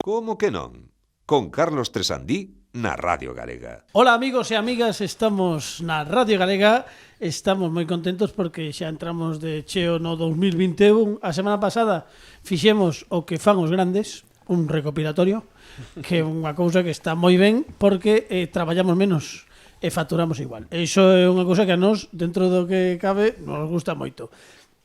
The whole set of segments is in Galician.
Como que non? Con Carlos Tresandí na Radio Galega. Ola amigos e amigas, estamos na Radio Galega. Estamos moi contentos porque xa entramos de cheo no 2021. A semana pasada fixemos o que fan os grandes, un recopilatorio, que é unha cousa que está moi ben porque traballamos menos e facturamos igual. Iso é unha cousa que a nós, dentro do que cabe, nos gusta moito.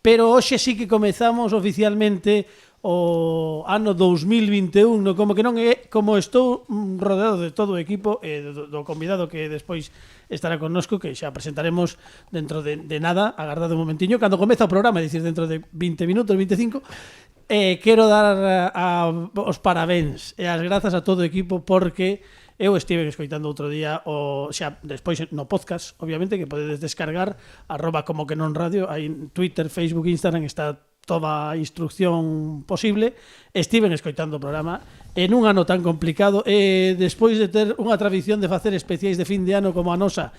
Pero hoxe sí que comezamos oficialmente o ano 2021, no como que non é, como estou rodeado de todo o equipo e do convidado que despois estará connosco, que xa presentaremos dentro de nada, agardade un momentiño, cando comeza o programa, é dicir, dentro de 20 minutos, 25, quero dar os parabéns e as grazas a todo o equipo porque eu estive escoitando outro día o xa despois no podcast, obviamente, que podedes descargar @como que non radio, aí en Twitter, Facebook, Instagram está toda a instrucción posible. Estiven escoitando o programa en un ano tan complicado e despois de ter unha tradición de facer especiais de fin de ano como a nosa,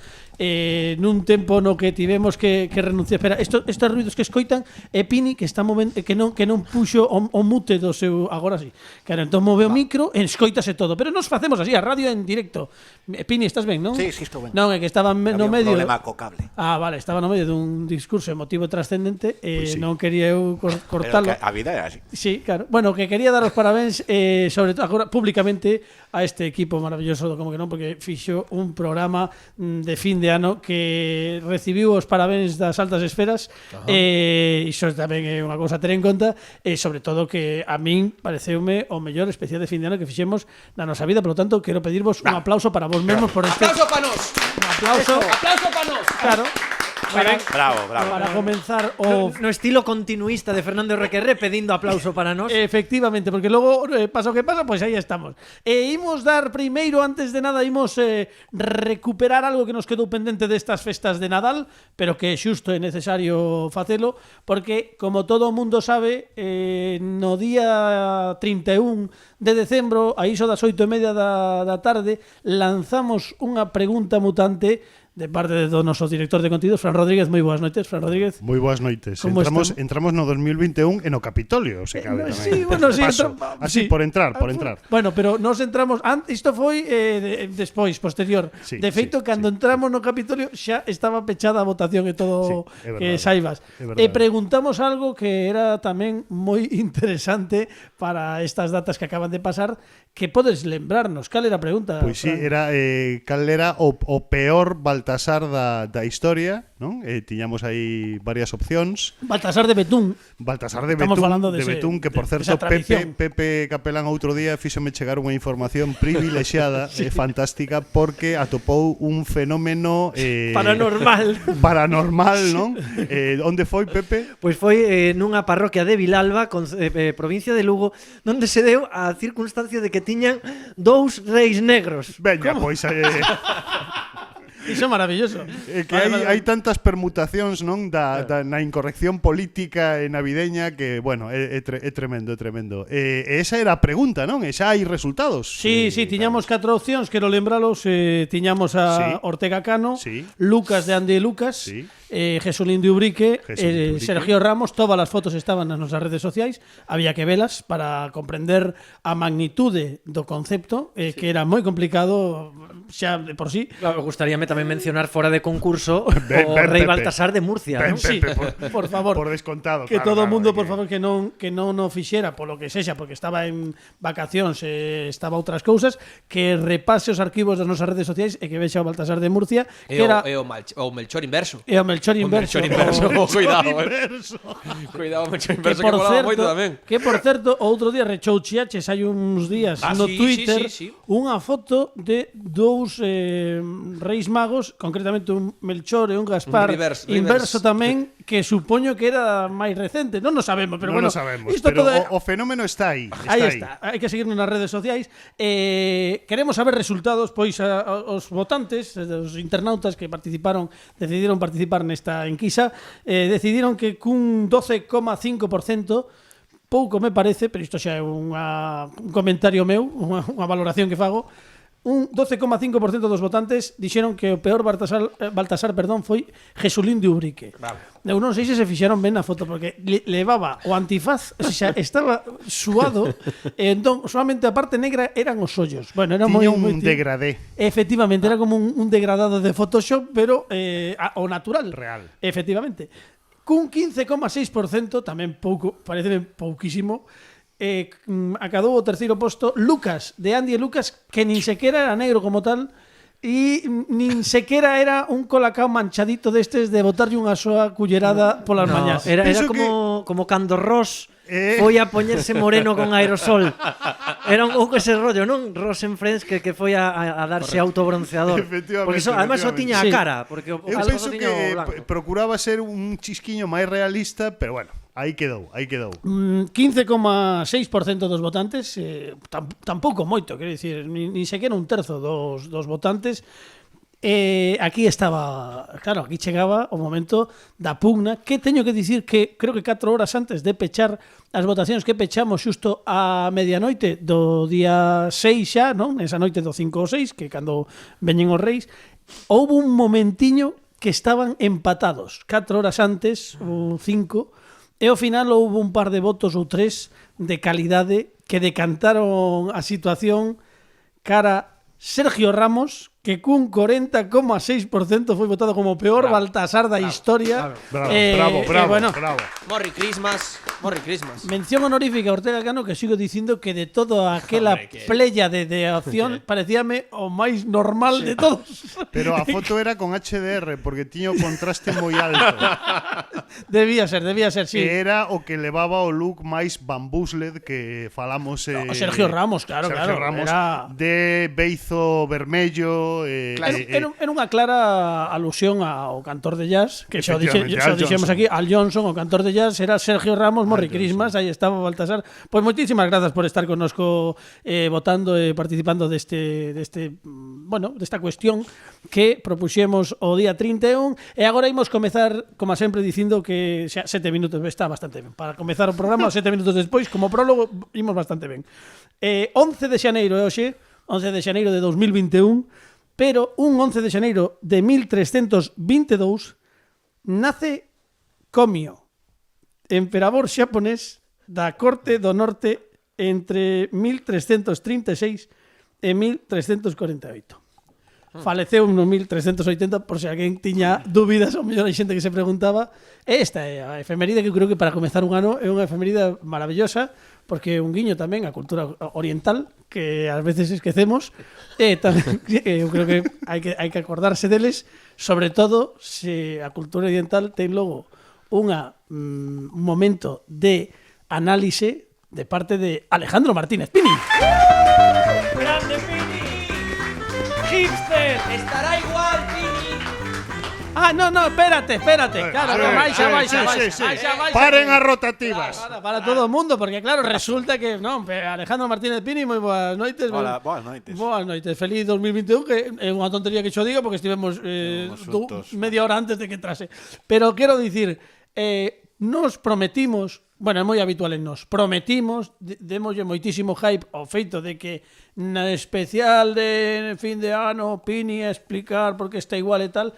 nun tempo no que tivemos que renunciar. Espera, estos ruidos que escoitan é Pini que está movendo, que non puxo o mute do seu, agora sí. Claro, entón move o micro e escoitase todo, pero nos facemos así, a radio en directo. Pini, estás ben, non? Sí, estou ben. Non, é que estaba no medio. Había un problema co cable. Ah, vale, estaba no medio dun discurso emotivo trascendente e Pues sí. non quería eu cortalo. Pero que a vida é así. Sí, claro. Bueno, que quería dar os parabéns sobre todo agora públicamente a este equipo maravilloso do Como que non, porque fixo un programa de fin de ano que recibiu os parabéns das altas esferas. Iso tamén é unha cousa a ter en conta e sobre todo que a min pareceume o mellor especial de fin de ano que fixemos na nosa vida, por lo tanto quero pedirvos un aplauso para vos mesmos por este. ¡Aplauso para nos! Un aplauso. ¡Aplauso para nos! Claro. Bravo. Para comenzar o No estilo continuista de Fernando Requerre pedindo aplauso para nos. efectivamente, porque logo pasa o que pasa, pois aí estamos. Imos dar primeiro, antes de nada, imos recuperar algo que nos quedou pendente destas festas de Nadal, pero que xusto é necesario facelo, porque, como todo o mundo sabe, no día 31 de decembro, a iso das 8:30 da tarde, lanzamos unha pregunta mutante de parte do noso director de contidos, Fran Rodríguez. Moi boas noites, Fran Rodríguez. Moi boas noites. Como Entramos no 2021 e no Capitolio, se cabe tamén. Sí, bueno, sí, así, sí. por entrar. Bueno, pero nos entramos isto foi despois, posterior. Sí, de feito, cando entramos no Capitolio xa estaba pechada a votación e todo, sí, que saibas. E preguntamos algo que era tamén moi interesante para estas datas que acaban de pasar, que podes lembrarnos. Cal era a pregunta? Pois sí, era cal era o peor Baltasar da historia, non? Tiñamos aí varias opcións. Baltasar de Betún. Estamos falando de Betún, que por certo Pepe Capelán outro día fíxome chegar unha información privilexiada e fantástica porque atopou un fenómeno paranormal, non? Onde foi, Pepe? Pois foi nunha parroquia de Vilalba, provincia de Lugo, onde se deu a circunstancia de que tiñan dous reis negros. Veña, pois Iso é maravilloso. Que hai tantas permutacións, non, na incorrección política e navideña que, bueno, é tremendo, é tremendo. E esa era a pregunta, non? E xa hai resultados. Sí, tiñamos 4 opcións, quero lembralos. Tiñamos a Ortega Cano, Lucas de Ande Lucas, Jesulín de Ubrique, Sergio Ramos. Todas as fotos estaban nas nosas redes sociais. Había que velas para comprender a magnitude do concepto, que era moi complicado xa de por sí. Claro, gustaríame tamén mencionar fora de concurso o rei Baltasar de Murcia, non? Sí, por favor. Por descontado. Que todo o mundo, por favor, que non o fixera polo que sexa, porque estaba en vacacións e estaba outras cousas, que repase os arquivos das nosas redes sociais e que vexa o Baltasar de Murcia, que era o Melchor Inverso. E o Melchor Inverso. Cuidado, Cuidado, o Melchor Inverso, que molaba moito tamén. Que, por certo, outro día rechouchiaches hai uns días no Twitter unha foto de dous reis magos, concretamente un Melchor e un Gaspar inverso tamén, que supoño que era máis recente. Non o sabemos, pero non bueno. Non sabemos, pero o fenómeno está aí. Aí está. Hai que seguirnos nas redes sociais. Queremos saber resultados, pois os votantes, os internautas que decidiron participar nesta enquisa, decidiron que cun 12,5%, pouco me parece, pero isto xa é un comentario meu, unha valoración que fago, un 12,5% dos votantes dixeron que o peor Baltasar, foi Jesulín de Ubrique. Eu non sei se fixeron ben na foto porque levaba o antifaz, o sea, estaba suado e entón solamente a parte negra eran os ollos. Bueno, era Tiña moi un degradé. Efectivamente, era como un degradado de Photoshop, pero o natural. Real. Efectivamente. Cun 15,6%, tamén pouco, parece pouquísimo, acadou o terceiro posto Lucas, de Andy e Lucas, que nin sequera era negro como tal e nin sequera era un colacao manchadito destes de botarlle unha soa cullerada polas mañás. Era Penso como cando Ross foi a poñerse moreno con aerosol. Era un pouco ese rollo, non? Ross en Friends que foi a darse autobronceador. Efectivamente, Porque además só tiña a Sí. cara, porque o Eu algodón penso tiña o blanco. que procuraba ser un chisquiño máis realista, pero bueno, aí quedou. 15,6% dos votantes, tampouco moito, quero dicir, nin sequera un terzo dos votantes. Aquí estaba, claro, aquí chegaba o momento da pugna, que teño que dicir que creo que 4 horas antes de pechar as votacións que pechamos xusto a medianoite do día 6 xa, non? Esa noite do 5 ou 6, que cando veñen os reis, houve un momentiño que estaban empatados 4 horas antes, ou 5, e ao final houve un par de votos ou 3 de calidade que decantaron a situación cara Sergio Ramos, que cun 40,6% foi votado como o peor Baltasar da historia. Bravo. Bueno, Morri Christmas. mención honorífica a Ortega Cano, que sigo dicindo que de toda aquela playa de opción parecíame o máis normal de todos. Pero a foto era con HDR, porque tiña o contraste moi alto. Debía ser, sí. Que era o que levaba o look máis bambusled que falamos O Sergio Ramos, claro, Sergio Ramos, era de beizo vermello. Era unha clara alusión ao cantor de jazz, que xa Efectivamente, Al dixemos Johnson. aquí, Al Johnson, o cantor de jazz, era Sergio Ramos, Morri Christmas, aí estaba Baltasar. Pois moitísimas grazas por estar connosco votando e participando desta cuestión que propuxemos o día 31, e agora imos comezar, como sempre, dicindo que xa 7 minutos está bastante ben. Para comezar o programa, 7 minutos despois, como prólogo, imos bastante ben. 11 de xaneiro é hoxe, 11 de xaneiro de 2021, pero un 11 de xaneiro de 1322 nace Komio, emperador xaponés da Corte do Norte entre 1336 e 1348. Faleceu no 1380, por se alguén tiña dúbidas, ou mellor hai xente que se preguntaba. Esta é a efeméride que eu creo que para comezar un ano é unha efeméride maravillosa, porque é un guiño tamén á cultura oriental que ás veces esquecemos, e tamén eu creo que hai que acordarse deles, sobre todo se a cultura oriental ten logo un momento de análise de parte de Alejandro Martínez Pini. ¡Grande Pini! ¡Hipster! Estará igual, Pini. No, espérate. Claro, baixa. Paren as rotativas. Para todo o mundo, porque claro, resulta que Alejandro Martínez Pini, moi boas noites. Hola, boas noites. Boas noites. Feliz 2021, que é unha tontería que xo digo, porque estivemos media hora antes de que entrase. Pero quero dicir, nos prometimos, bueno, é moi habitual en nos, prometimos, démoslle moitísimo hype ao feito de que na especial de fin de ano Pini a explicar por que está igual e tal,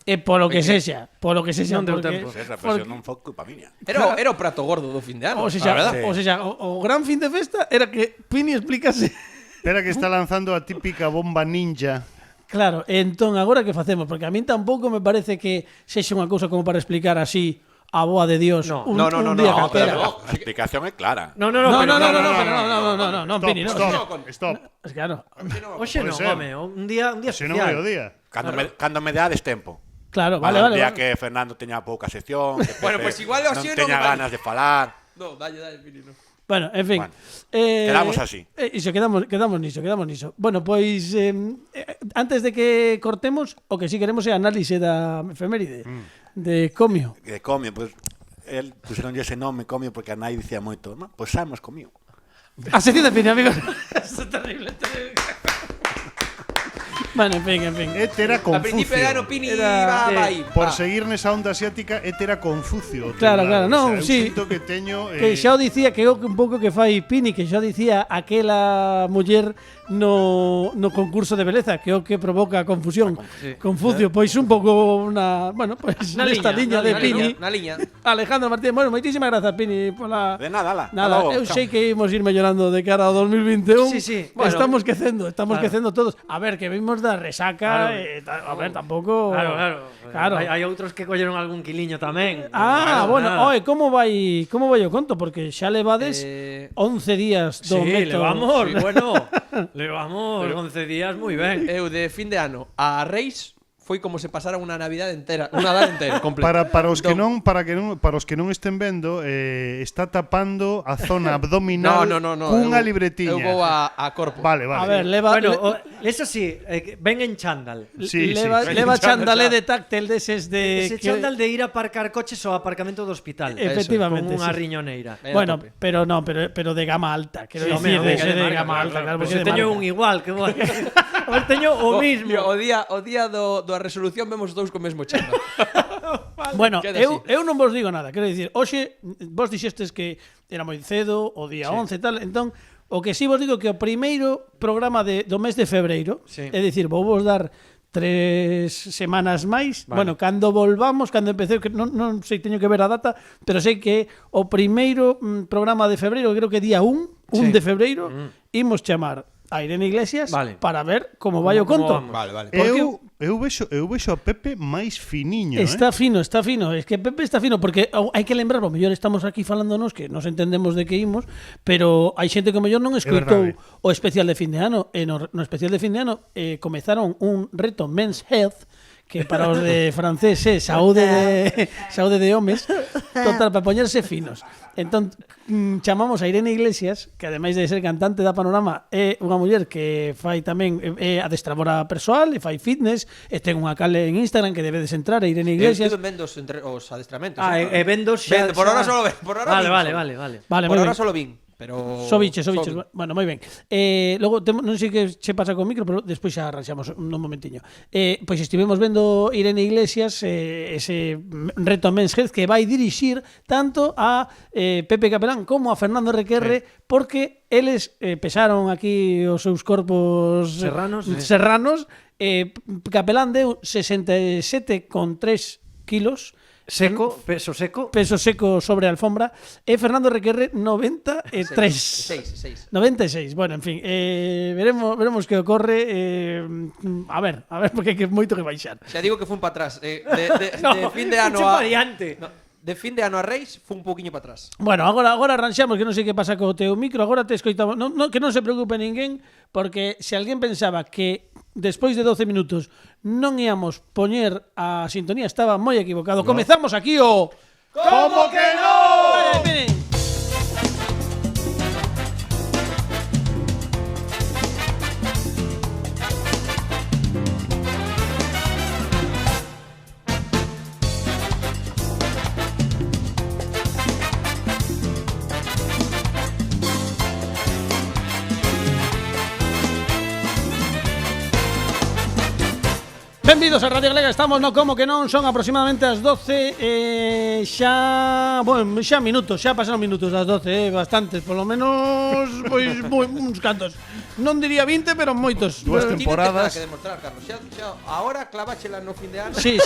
e polo que sexa, Non deu tempo. Esa presión non foi culpa miña. Era o prato gordo do fin de ano. O sea, o gran fin de festa era que Pini explicase. Espera que está lanzando a típica bomba ninja. Claro, entón agora que facemos, porque a min tampouco me parece que sexa unha cousa como para explicar así a boa de Dios un día calquera. A explicación é clara. No, Pini, no. Stop. Claro. Oxe non, home, un día Se non é o especial. día. Cando me dades tempo. Claro, Un vale. día que Fernando teña pouca sección, que Bueno, Pepe pues igual non así teña non ganas de falar. No, dalle, Pini, no. Bueno, en fin. Bueno, quedamos así. Iso, quedamos niso. Bueno, pois antes de que cortemos, o que si queremos é análise da efeméride de Comio. De Comio, pues el puseronlle ese nome Comio porque a nai dicía moito, pues sabemos Comio. A sección de Pini, amigos. Esto é terrible. Bueno, en fin. Este era A principio de ano Confucio. Pini vai. Por seguir nesa onda asiática, este era Confucio. o Claro, temblado. claro, non, eu sí. sinto que teño... Que xa o dicía que é un pouco que fai Pini, que xa o dicía aquela muller no concurso de beleza, que é o que provoca a confusión. Confucio, pois un pouco bueno, pois nesta liña de Pini. Na liña. Alejandro Martínez, bueno, moitísimas grazas Pini pola De nada, ala. Nada, Hasta logo. eu sei que imos ir mellorando de cara ao 2021. Sí, sí. Bueno, estamos Claro. quecendo todos. A ver, que vimos da resaca, Claro. a ver, tampouco. Claro. Hai outros que colleron algún quiliño tamén. Bueno, nada. oe, como vai o conto? Porque xa levades 11 días do Sí, método. levamos, Sí. bueno, levamos 11 días moi ben. Eu de fin de ano a Reis foi como se pasara unha Navidade entera, un Nadal entero, completo. Para os que Entón, para os que non estén vendo, está tapando a zona abdominal No. cunha Eu libretiña. vou a corpo. Vale. A ver, leva Bueno, eso sí, ven en chándal. Sí, leva chandalé de táctil deses de Ese chándal de ir a aparcar coches ao aparcamento do hospital. Efectivamente, Con unha sí. riñoneira. Bueno, pero de gama alta, quero Sí, decir, home, de de gama marca, alta, claro, Pois porque eu de teño marca. un igual, que bueno. A ver, teño o mismo. O día da resolución vemos dous co mesmo chándal. Bueno, Queda eu non vos digo nada, quero dicir, hoxe vos dixestes que era moi cedo, o día 11 e tal, entón o que si vos digo que o primeiro programa do mes de febreiro, Sí. é dicir, vou vos dar 3 semanas máis. Vale. Bueno, cando volvamos, cando empecé, que non sei, teño que ver a data, pero sei que o primeiro programa de febreiro, creo que día 1 Sí. de febreiro, imos chamar a Irene Iglesias Vale. para ver como vai o Como conto. vamos. Vale. Eu vexo a Pepe máis finiño, Está fino. Es que Pepe está fino, porque hai que lembrar, o mellor estamos aquí falándonos que nos entendemos de que imos, pero hai xente que o mellor non escoitou verdade. o especial de fin de ano. E no especial de fin de ano comezaron un reto Men's Health, que para os de francés é saúde de homes, total, para poñerse finos. Entón, chamamos a Irene Iglesias, que ademais de ser cantante da Panorama, é unha muller que fai tamén é adestradora persoal, e fai fitness, e ten unha cale en Instagram que debedes entrar, a Irene Iglesias. Eu vendo os adestramentos. E vendo xa. Por ahora solo ven. Por ahora Vale. Vale, Por moi ahora ben. solo vin. Pero Sobiches. Bueno, moi ben. Logo, non sei que che pasa con o micro, pero despois xa arranxamos nun momentiño. Pois estivemos vendo Irene Iglesias, ese reto Men's Health que vai dirixir tanto a Pepe Capelán como a Fernando Requerre, porque eles pesaron aquí os seus corpos serranos. Capelán deu 67,3 kilos Seco, peso seco. sobre a alfombra, e Fernando Requerre 93. 6. 96. Bueno, en fin, veremos que ocorre. A ver, porque hai moito que baixar. Xa digo que fun para atrás. De fin de ano Mucho a variante. de fin de ano a Reis fun un pouquiño para atrás. Bueno, agora arranxamos, que non sei que pasa co teu micro, agora te escoitamos. Que non se preocupe ninguén, porque se alguén pensaba que despois de 12 minutos non íamos poñer a sintonía, estaba moi equivocado. Comezamos aquí o... ¿Cómo que no? Miren. Benvidos a Radio Galega, estamos no Como que non, son aproximadamente as 12, xa minutos, xa pasaron minutos das 12, bastantes, polo menos pois uns cantos. Non diría 20, pero moitos. Dúas Ti non tes temporadas. nada que demostrar, Carlos. Xa agora claváchela no fin de ano. Sí.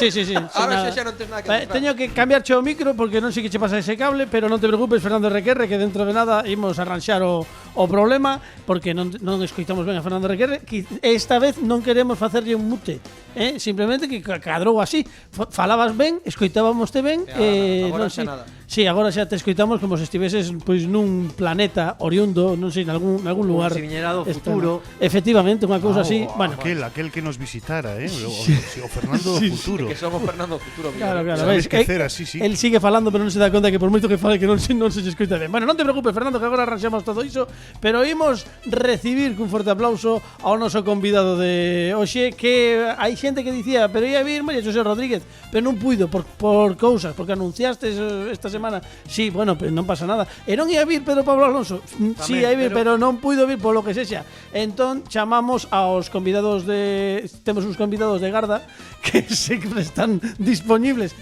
Ahora xa non tes nada que demostrar. Teño que cambiarche o micro porque non sei que che pasa ese cable, pero non te preocupes, Fernando Requerre, que dentro de nada imos arranxar o problema, porque non escoitamos ben a Fernando Requerre, que esta vez non queremos facerlle un mute, simplemente que cadrou así. Falabas ben, escoitábamoste ben, agora non sei. xa nada. Sí, agora xa te escoitamos como se estiveses pois nun planeta oriundo, non sei, nalgún lugar. Se viñera do extremo. futuro. Efectivamente, unha cousa así. Bueno, Aquel que nos visitara, o Fernando do futuro. Que somos Fernando Futuro. claro, Sabes ves, que cera, sí. Él sigue falando, pero non se dá conta que por moito que fale que non se escoita ben. Bueno, non te preocupes, Fernando, que agora arranxamos todo iso Pero imos recibir cun forte aplauso ao noso convidado de hoxe, que hai xente que dicía, pero ia vir María José Rodríguez, pero non puido por cousas, porque anunciaste esta semana. Sí, bueno, pero non pasa nada. E non ia vir Pedro Pablo Alonso. Sí, ia vir, pero non puido vir polo que sexa. Entón chamamos aos convidados temos uns convidados de garda que sempre están disponibles,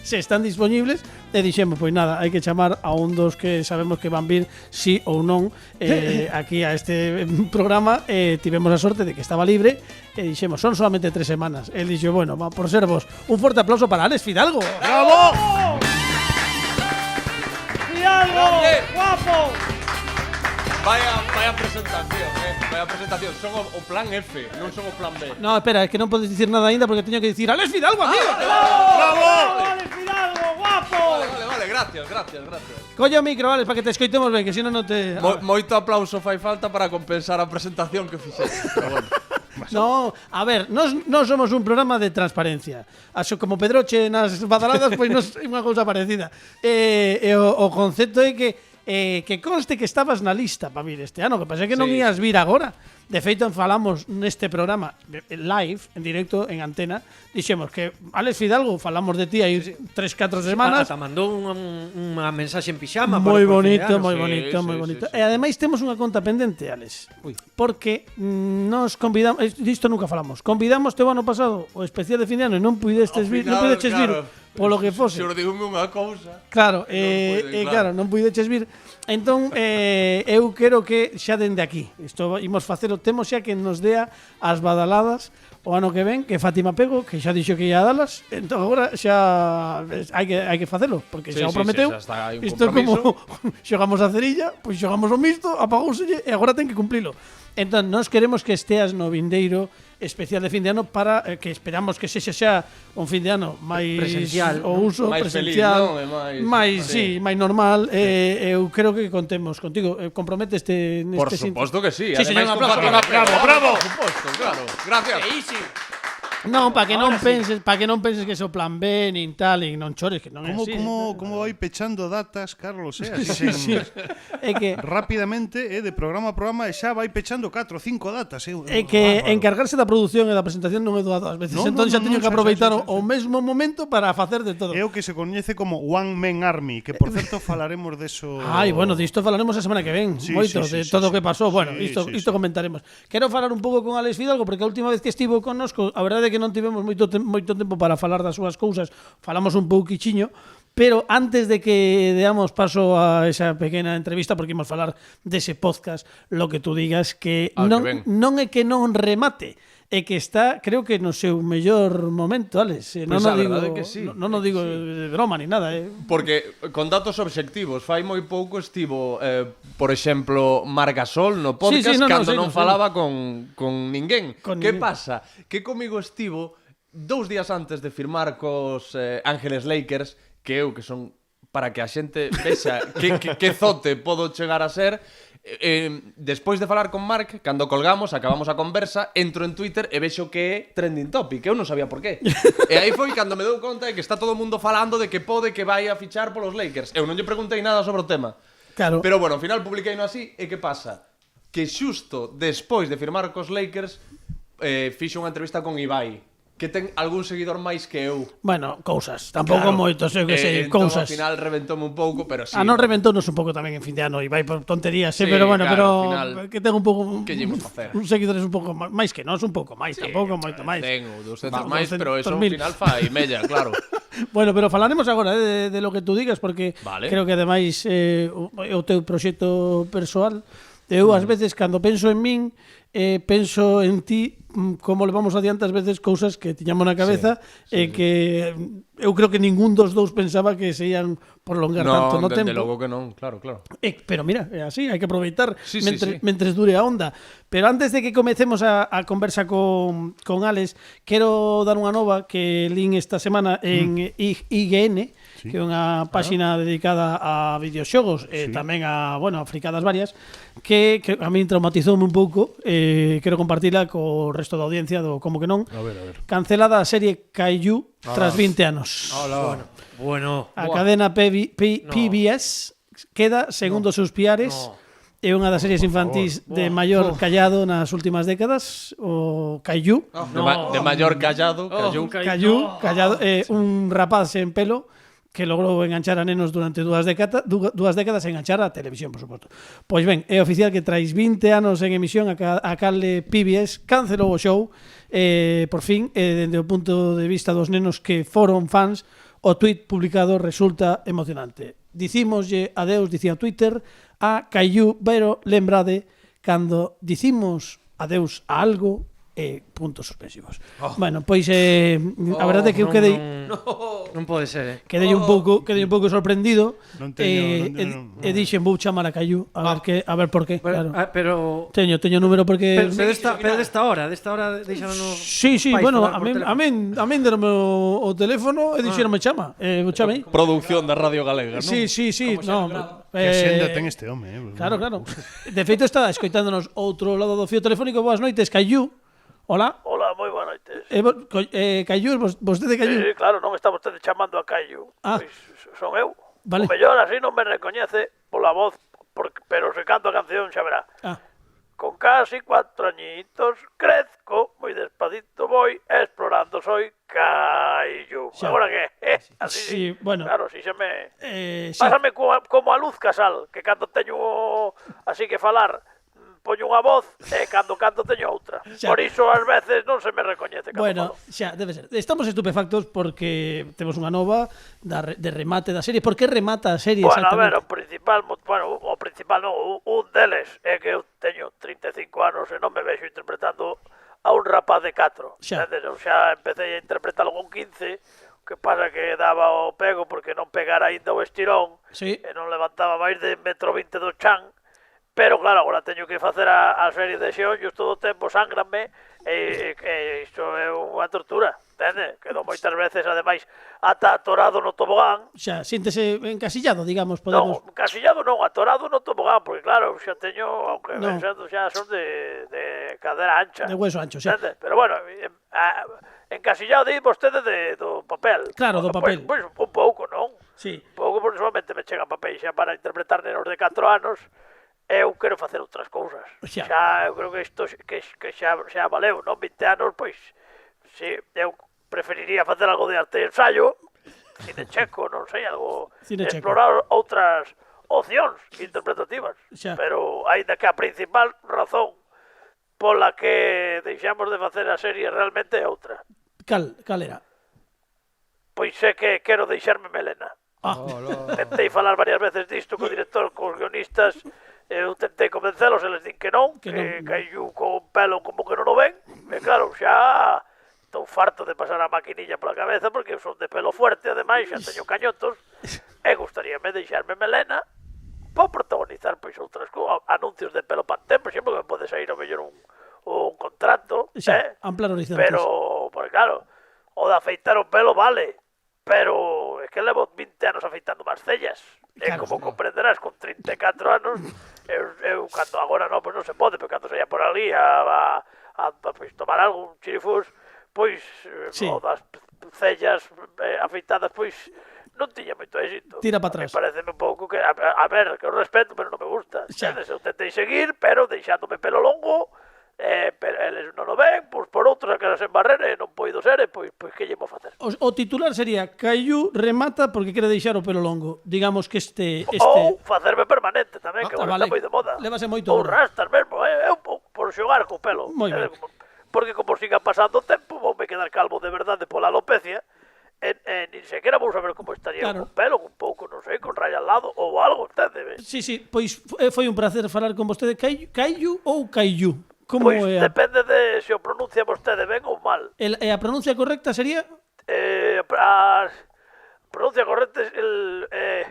e dixemos, pois nada, hai que chamar a un dos que sabemos que van vir sí ou non aquí a este programa. Tivemos a sorte de que estaba libre e dixemos, son solamente 3 semanas. El dixo, bueno, va por ser vos. Un forte aplauso para Alex Fidalgo. ¡Bravo! ¡Fidalgo! ¡Guapo! Vaya presentación, vaya presentación. Son o plan F, non son o plan B. No, espera, es que non podes dicir nada ainda porque teño que dicir Alex Fidalgo, amigo. ¡Bravo! Alex Fidalgo, guapo. Vale, gracias. Colla o micro, Alex, para que te escoitemos ben, que si non te... Moito aplauso fai falta para compensar a presentación que fixeste, pero bueno. No, a ver, nós somos un programa de transparencia. Aso como Pedroche nas badaladas, pois nos é unha cousa parecida. O concepto é que conste que estabas na lista para vir este ano, que pasa que non ías vir agora. De feito, falamos neste programa live, en directo, en antena, dixemos que Alex Fidalgo, falamos de ti aí 3-4 semanas. Ata mandou unha mensaxe en pixama. Moi bonito. E ademais temos unha conta pendente, Alex. Porque nos convidamos, disto nunca falamos. Convidamos o ano pasado o especial de fin de ano e non puidestes vir, non puideches vir polo que fose. Se digume unha cousa. Claro, claro, non puideches vir. Entón, eu quero que xa dende aquí, isto imos facelo, temos xa que nos dea as badaladas o ano que ven, que Fátima Pego, que xa dixo que ia a dalas, entón agora xa hai que facelo, porque xa o prometeu. Isto é como xogamos a cerilla, pois xogamos o misto, apagouselle e agora ten que cumplilo. Entón, nós queremos que esteas no vindeiro especial de fin de ano para que esperamos que sexa xa un fin de ano máis presencial, o uso máis presencial, feliz, máis normal. Eu creo que contemos contigo. Comprométeste neste Por suposto que sí. Sí, señor, un aplauso. Bravo. Por suposto, claro. Gracias. Non, para que non penses que é o plan B nin tal, nin non chores, que non é así. Como vai pechando datas, Carlos, así Sí. É que rápidamente, de programa a programa, xa vai pechando 4 ou 5 datas. É que encargarse da produción e da presentación non é doado ás veces. Entón xa teño que aproveitar o mesmo momento para facer de todo. É o que se coñece como One Man Army, que por certo falaremos deso. Bueno, disto falaremos a semana que ven, moito de todo o que pasou. Bueno, isto comentaremos. Quero falar un pouco con Alex Fidalgo porque a última vez que estivo connosco, a verdade é que non tivemos moito tempo para falar das súas cousas. Falamos un pouquichiño, pero antes de que deamos paso a esa pequena entrevista, porque imos falar dese podcast, lo que tú digas, que non é que non remate, é que está, creo que no seu mellor momento, Alex. Pois a verdade é que sí. Non o digo de broma ni nada. Porque con datos obxectivos, fai moi pouco estivo, por exemplo, Marc Gasol no podcast cando non falaba con ninguén. Que pasa? Que comigo estivo 2 días antes de firmar cos Ángeles Lakers, que eu, que son, para que a xente vexa que zote podo chegar a ser, despois de falar con Marc, cando colgamos, acabamos a conversa, entro en Twitter e vexo que é trending topic, eu non sabía por qué. E aí foi cando me dou conta de que está todo o mundo falando de que pode que vai a fichar polos Lakers. Eu non lle preguntei nada sobre o tema. Claro. Pero bueno, ao final publiquei no así, e que pasa? Que xusto despois de firmar cos Lakers, fixo unha entrevista con Ibai, que ten algún seguidor máis que eu. Bueno, cousas, tampouco moitos, eu que sei, cousas. Ao final reventoume un pouco, pero sí. Non reventónos un pouco tamén en fin de ano, e vai por tonterías, pero bueno, claro, pero que ten un pouco que llevamos a facer. Un seguidores un pouco máis que nós, un pouco máis, tampouco moito máis. Ten 200 máis, pero eso ao final fai mella, claro. Bueno, pero falaremos agora de lo que tú digas, porque creo que ademais o teu proxecto persoal, eu ás veces cando penso en min, penso en ti, como levamos adiante ás veces cousas que tiñamos na cabeza e que eu creo que ningún dos dous pensaba que se ian prolongar tanto no tempo. Non, dende logo que non, claro. Pero mira, é así, hai que aproveitar mentres dure a onda. Pero antes de que comecemos a conversa con Alex, quero dar unha nova que lín esta semana en IGN, que é unha páxina dedicada a videoxogos e tamén a, bueno, a fricadas varias, que a mí traumatizoume un pouco, quero compartila co resto da audiencia do Como que non. A ver. Cancelada a serie Kaiju tras 20 anos. Bueno. A cadena PBS queda, segundo os seus piares, é unha das series infantís de maior callado nas últimas décadas, o Caillou. De maior callado, Caillou, callado, un rapaz sen pelo que logrou enganchar a nenos durante dúas décadas e enganchar a televisión, por suposto. Pois ben, é oficial que trais 20 anos en emisión a canle PBS cancelou o show, por fin, dende o punto de vista dos nenos que foron fans, o tuit publicado resulta emocionante. Dicímoslle adeus, dicía Twitter, a Caillou, pero lembrade, cando dicimos adeus a algo, puntos suspensivos. Bueno, pois a verdade é que eu quedei non pode ser, quedei un pouco sorprendido e dixen vou chamar a Caillou a ver por qué, claro. Pero Teño número porque desta hora deixámonos. Sí, bueno, a min deronme o teléfono e dixeronme chama, eu chamei. Producción da Radio Galega, non? Sí, no. Que senda ten este home, Claro. De feito está escoitándonos outro lado do fío telefónico. Boas noites, Caillou. Hola. Hola, moi boas noites. Caillou, vostede Caillou? Sí, claro, non está vostede chamando a Caillou. Pois son eu. Vale. O mellor así non me recoñece pola voz, pero se canto a canción xa verá. Con casi 4 añitos crezco, moi despacito voy, explorando soy Caillou. Agora que? Así, sí, bueno. Claro, si se me... Sí. Pásame como a Luz Casal, que cando teño así que falar, poño unha voz e cando canto teño outra. Por iso ás veces non se me recoñece cando falo. Xa, debe ser. Estamos estupefactos porque temos unha nova de remate da serie. Por que remata a serie exactamente? A ver, o principal non, un deles é que eu teño 35 anos e non me vexo interpretando a un rapaz de 4. Eu xa empecé a interpretarlo con 15, que pasa que daba o pego porque non pegara ainda o estirón e non levantaba máis de 1,20 m do chan. Pero claro, agora teño que facer a serie de xeollos todo o tempo, sangranme e isto é unha tortura, entende? Quedo moitas veces, ademais, ata atorado no tobogán. Xa, síntese encasillado, digamos, Non, podemos... encasillado non, atorado no tobogán, porque claro, xa teño, aunque pensando, xa son de cadera ancha. De hueso ancho, xa. Entende? Pero bueno, encasillado di vostede do papel. Claro, do papel. Pois un pouco, non? Sí. Un pouco, porque solamente me chegan papéis xa para interpretar nenos de 4 anos. Eu quero facer outras cousas. Xa, eu creo que isto que xa valeu, non? 20 anos, pois, si, eu preferiría facer algo de arte e ensayo, cine checo, non sei, algo, explorar outras opcións interpretativas. Pero, aínda que a principal razón pola que deixamos de facer a serie realmente é outra. Cal era? Pois é que quero deixarme melena. Tentei falar varias veces disto co director, cos guionistas. Eu tentei convencelos, eles din que non, que Caillou con pelo como que non o ven. E claro, xa estou farto de pasar a maquinilla pola cabeza porque eu son de pelo fuerte, ademais, xa teño cañotos. E gustaríame deixarme melena para protagonizar pois outras anuncios de pelo Pantene, por exemplo, que me pode sair ao mellor un contrato. Amplar horizontes. Pero, porque claro, o de afeitar o pelo vale, pero é que levo 20 anos afeitando máis cellas. E como comprenderás, con 34 anos, eu cando agora non, pois non se pode, pero cando se ia por ali a tomar algo, un chirifús, pois o das cellas afeitadas, pois non tiña moito éxito. Tira para atrás. Pareceme un pouco que, a ver, que o respeto, pero non me gusta. Eu tentei seguir, pero deixándome pelo longo, pero eles non o ven, pois por outros que sen barrera e non poido ser, pois que lle vou facer? O titular sería Caillou remata porque quere deixar o pelo longo. Digamos que este... Ou facerme permanente tamén, que agora está moi de moda. Levase moito. Ou rastas mesmo, eu por xogar co pelo. Moi ben. Porque como siga pasando o tempo, voume quedar calvo de verdade pola alopecia, e nin sequera vou saber como estaría con pelo, un pouco, non sei, con raya al lado ou algo, entende? Sí, pois foi un placer falar con vostede. Caillou ou Caillou? Pois depende de se o pronuncia vostede ben ou mal. E a pronuncia correcta sería? A pronuncia correcta é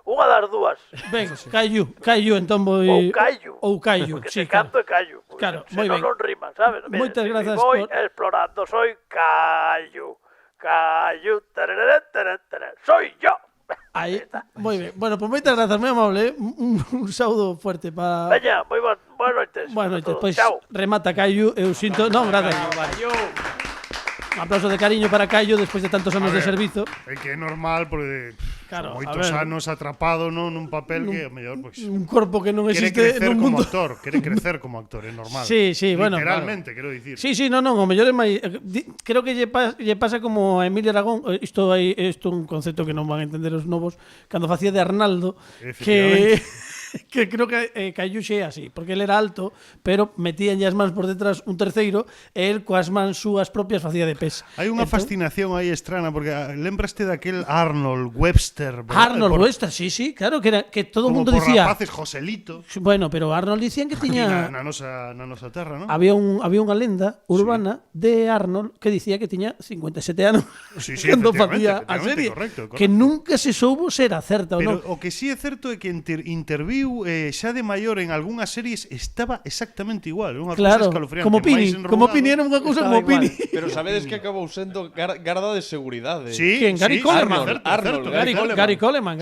unha das dúas. Ben, Caillou, entón voi... Ou Caillou, porque se canto é Caillou. Claro, moi ben. Non rima, sabes? Moitas grazas. Vou explorando, soy Caillou. Caillou, soy yo. Aí, moi ben. Bueno, pois moitas grazas, moi amable. Un saúdo fuerte para... Veña, moi boas noites. Boas noites, pois remata Caillou, eu sinto... Non, grazas. Un aplauso de cariño para Caillou despois de tantos anos de servizo. É que é normal, porque Claro, moitos anos atrapado nun papel que, a mellor, pois... Un corpo que non Quere existe crecer nun como mundo. actor, quere crecer como actor, é normal. Sí, bueno, literalmente, quero dicir. Sí, o mellor é máis creo que lle pasa como a Emilia Aragón, isto é un concepto que non van a entender os novos, cando facía de Arnaldo, que creo que Cayuxe é así, porque ele era alto, pero metían as mans por detrás un terceiro e el coas mans súas propias facía de pés. Hai unha fascinación aí estrana, porque lembraste daquel Arnold Webster, ¿verdad? Arnold Webster, sí, claro, que todo o mundo Como dicía... por rapaces, Joselito. Bueno, pero Arnold dicían que tiña... Na nosa terra, non? Había unha lenda urbana de Arnold que dicía que tiña 57 anos cando facía a serie, correcto. que nunca se soubo se era certa ou non. Pero o que sí é certo é que interviu xa de maior en algunhas series estaba exactamente igual, unha cousa escalofriante. Como Pini era unha cousa como Pini. Pero sabedes que acabou sendo garda de seguridade. Sí, Gary Coleman. Gary Coleman.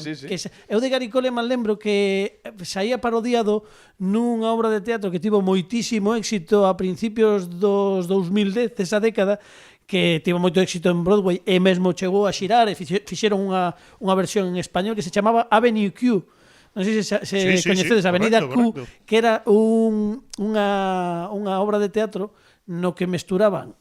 Sí. Que eu de Gary Coleman lembro que saía parodiado nunha obra de teatro que tivo moitísimo éxito a principios dos 2010, esa década, que tivo moito éxito en Broadway e mesmo chegou a xirar e fixeron unha versión en español que se chamaba Avenue Q. Non sei se coñecedes Avenida Q, que era unha obra de teatro no que mesturaban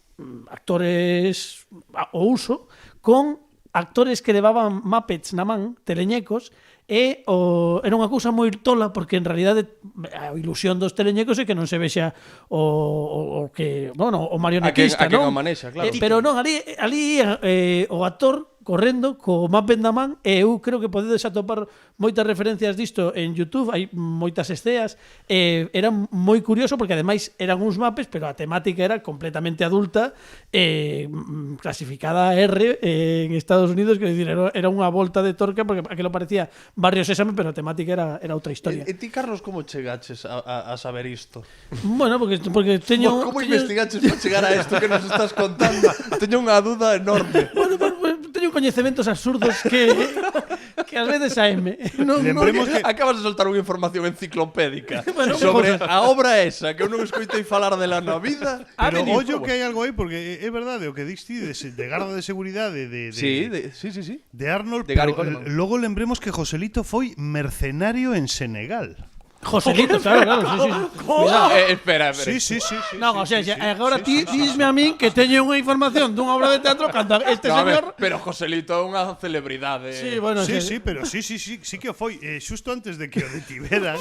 actores ao uso con actores que levaban Muppets na man, teleñecos, e era unha cousa moi tola porque en realidade a ilusión dos teleñecos é que non se vexa o que, bueno, o marionetista, non? O manexa, claro. Pero non, ali o actor correndo co Muppet na man e eu creo que podedes atopar moitas referencias disto en YouTube, hai moitas esceas, era moi curioso porque ademais eran uns Muppets, pero a temática era completamente adulta, clasificada R en Estados Unidos, que decir, era unha volta de torca porque aquilo parecía Barrio Sésame, pero a temática era outra historia. E ti, Carlos, como chegaches a saber isto? Bueno, porque teño... Como investigaches para chegar a isto que nos estás contando? Teño unha dúda enorme. Bueno, teño coñecementos absurdos que ás veces saeme. Lembremos que acabas de soltar unha información enciclopédica Bueno, sobre a obra esa que eu non escoitei falar dela na vida. pero ollo que hai algo aí, porque é verdade o que dixi de garda de seguridade Sí. de Arnold, De Gary pero Coleman. logo lembremos que Joselito foi mercenario en Senegal. Joselito, claro, sí. Cuidado. Espera. Sí. Non, o sea, agora ti dísme a min que teño unha información dunha obra de teatro cando este señor... Pero Joselito é unha celebridade. Sí, bueno, Sí, pero sí que o foi. Xusto antes de que o detiveran,